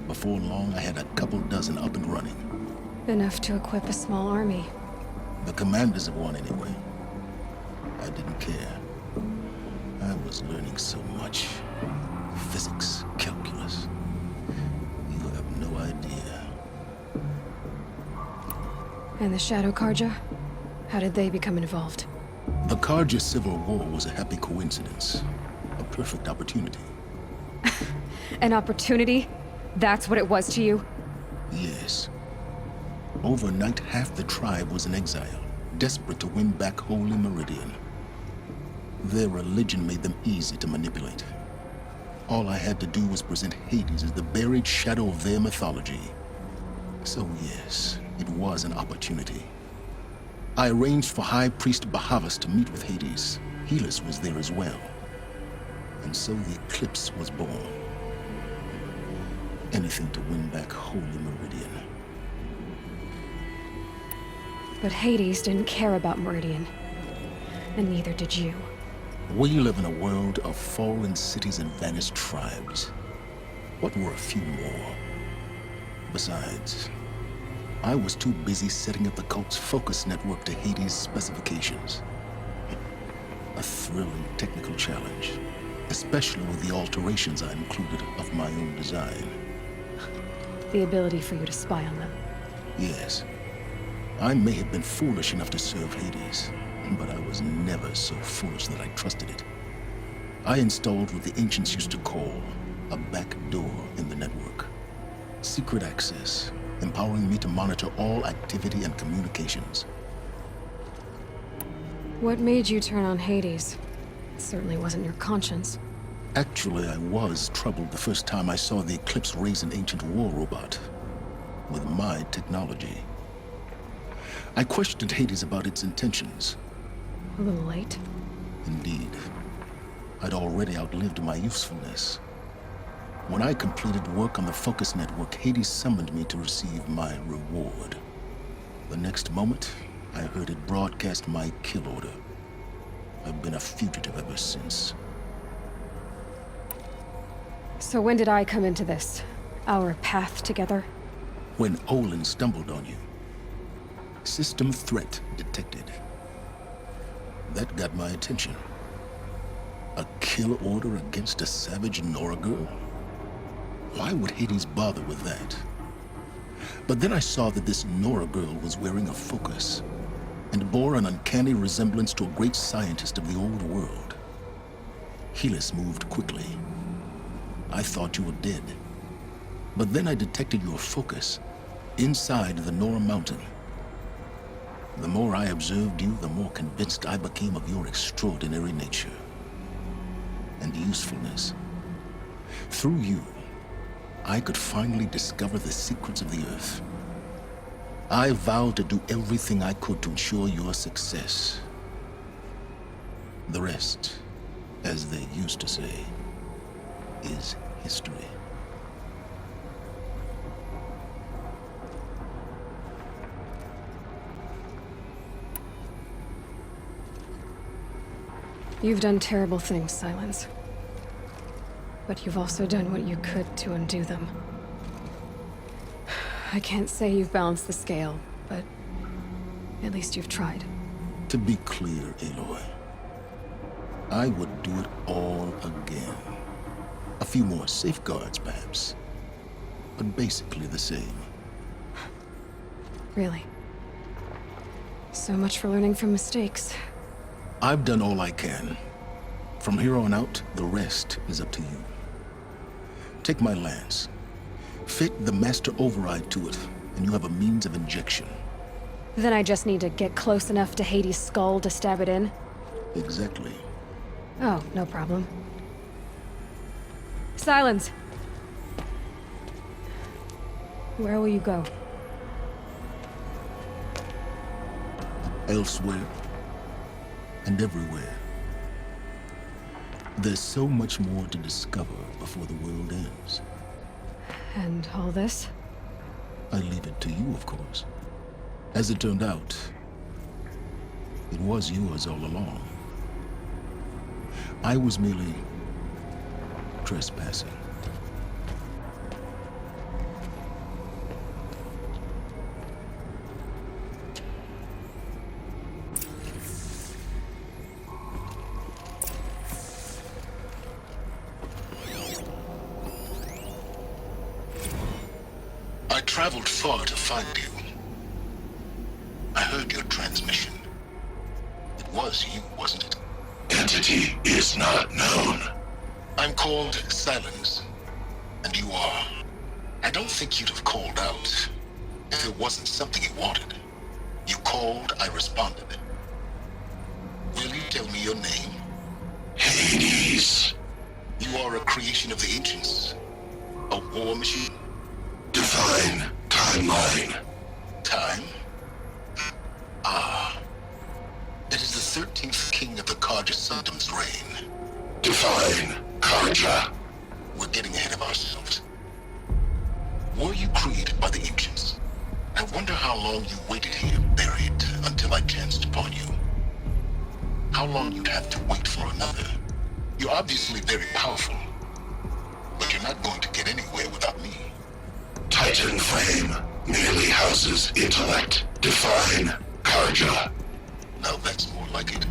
Before long, I had a couple dozen up and running. Enough to equip a small army. The commanders of one, anyway. I didn't care. I was learning so much. Physics, calculus. You have no idea. And the Shadow Carja? How did they become involved? The Carja Civil War was a happy coincidence. A perfect opportunity. An opportunity? That's what it was to you? Yes. Overnight, half the tribe was in exile, desperate to win back Holy Meridian. Their religion made them easy to manipulate. All I had to do was present Hades as the buried shadow of their mythology. So yes, it was an opportunity. I arranged for High Priest Bahavas to meet with Hades. Helis was there as well. And so the Eclipse was born. Anything to win back Holy Meridian. But Hades didn't care about Meridian. And neither did you. We live in a world of fallen cities and vanished tribes. What were a few more? Besides, I was too busy setting up the cult's focus network to Hades' specifications. A thrilling technical challenge, especially with the alterations I included of my own design. The ability for you to spy on them. Yes. I may have been foolish enough to serve Hades, but I was never so foolish that I trusted it. I installed what the ancients used to call a back door in the network. Secret access, empowering me to monitor all activity and communications. What made you turn on Hades? It certainly wasn't your conscience. Actually, I was troubled the first time I saw the Eclipse raise an ancient war robot with my technology. I questioned Hades about its intentions. A little late. Indeed. I'd already outlived my usefulness. When I completed work on the Focus Network, Hades summoned me to receive my reward. The next moment, I heard it broadcast my kill order. I've been a fugitive ever since. So when did I come into this? Our path together? When Olin stumbled on you. System threat detected. That got my attention. A kill order against a savage Nora girl? Why would Hades bother with that? But then I saw that this Nora girl was wearing a focus and bore an uncanny resemblance to a great scientist of the old world. Helis moved quickly. I thought you were dead. But then I detected your focus inside the Nora Mountain. The more I observed you, the more convinced I became of your extraordinary nature and usefulness. Through you, I could finally discover the secrets of the Earth. I vowed to do everything I could to ensure your success. The rest, as they used to say, is history. You've done terrible things, Silence. But you've also done what you could to undo them. I can't say you've balanced the scale, but at least you've tried. To be clear, Aloy, I would do it all again. A few more safeguards, perhaps, but basically the same. Really? So much for learning from mistakes. I've done all I can. From here on out, the rest is up to you. Take my lance. Fit the master override to it, and you have a means of injection. Then I just need to get close enough to Hades' skull to stab it in? Exactly. Oh, no problem. Silence! Where will you go? Elsewhere. And everywhere. There's so much more to discover before the world ends. And all this? I leave it to you, of course. As it turned out, it was yours all along. I was merely trespassing. I traveled far to find you. I heard your transmission. It was you, wasn't it? Entity is not known. I'm called Silence, and you are. I don't think you'd have called out if it wasn't something you wanted. You called, I responded. Will you tell me your name? Hades. You are a creation of the ancients. A war machine. Divine timeline. Time? Ah. 13th king of the Karja Sundom's reign. Define Karja. We're getting ahead of ourselves. Were you created by the ancients? I wonder how long you waited here buried until I chanced upon you. How long you'd have to wait for another. You're obviously very powerful, but you're not going to get anywhere without me. Titan Flame merely houses intellect. Define Karja. Now that's more like it.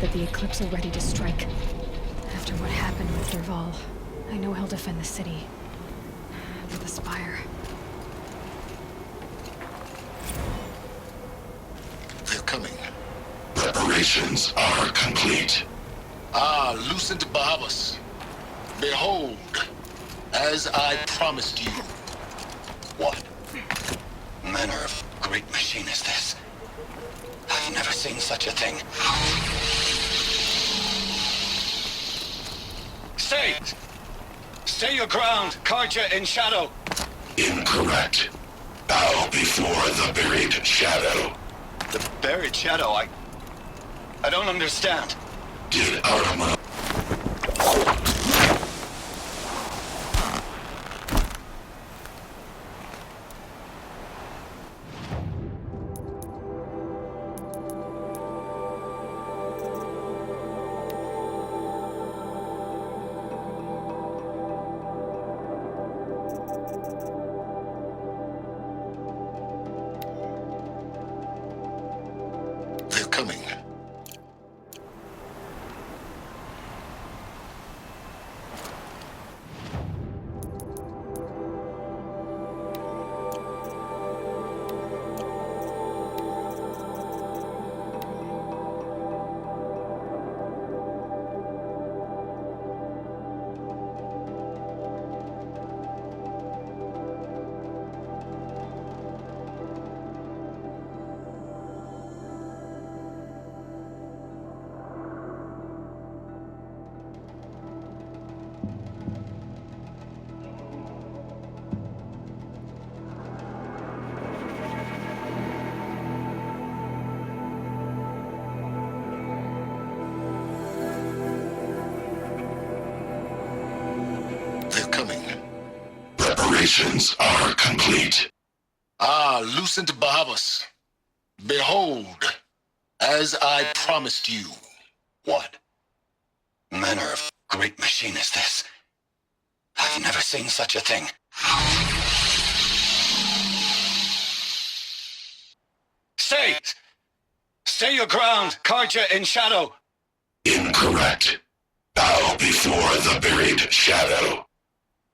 That the Eclipse are ready to strike. After what happened with Dervahl, I know he'll defend the city. But the Spire... They're coming. Preparations are complete. Ah, Lucent Bahavas. Behold, as I promised you. What manner of great machine is this? I've never seen such a thing. Stay! Stay your ground, Karja in shadow! Incorrect. Bow before the buried shadow. The buried shadow? I don't understand. Did Arama... They're coming. Preparations are complete. Ah, Lucent Bahavas. Behold, as I promised you. What manner of great machine is this? I've never seen such a thing. Stay! Stay your ground, Karja in shadow! Incorrect. Bow before the buried shadow.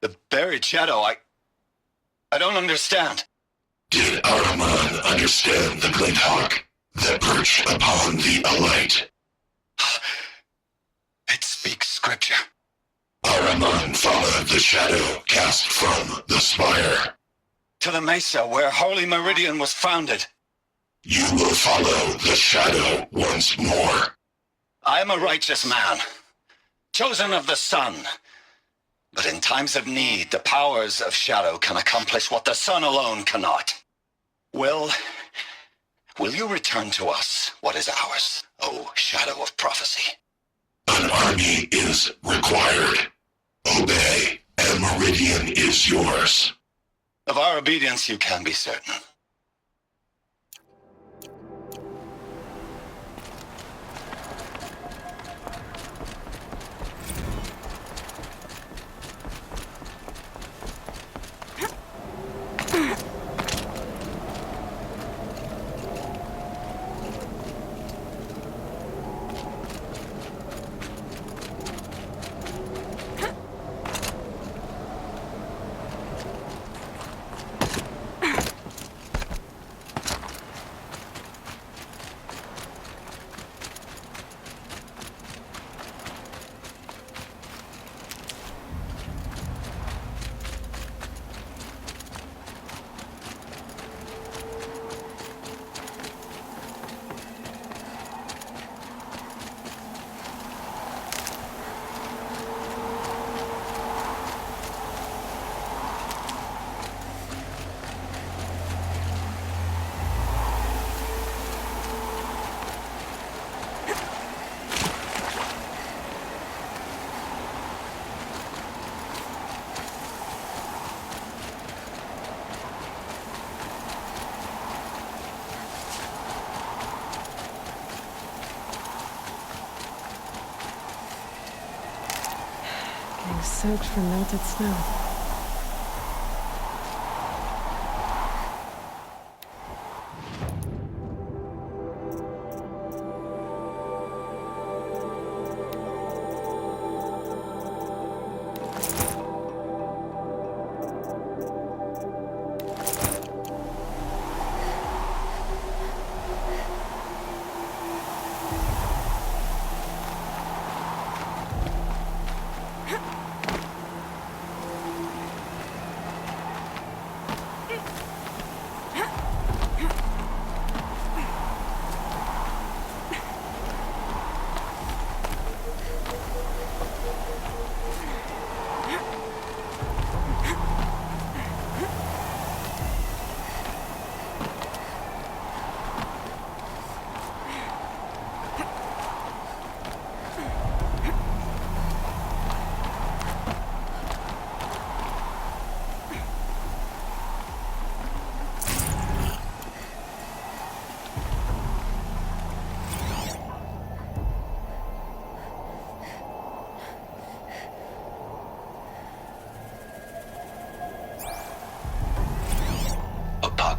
The buried shadow? I don't understand. Did Ahriman understand the Glint Hawk that perched upon the Alight? It speaks scripture. Ahriman followed the shadow cast from the spire. To the mesa where Holy Meridian was founded. You will follow the shadow once more. I am a righteous man, chosen of the sun. But in times of need, the powers of shadow can accomplish what the sun alone cannot. Will you return to us what is ours, O Shadow of Prophecy? An army is required. Obey, and Meridian is yours. Of our obedience you can be certain. Everything's soaked from melted snow.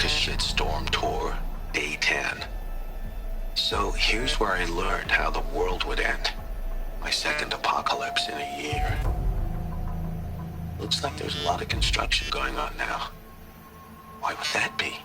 Shitstorm Tour, Day 10. So here's where I learned how the world would end. My second apocalypse in a year. Looks like there's a lot of construction going on now. Why would that be?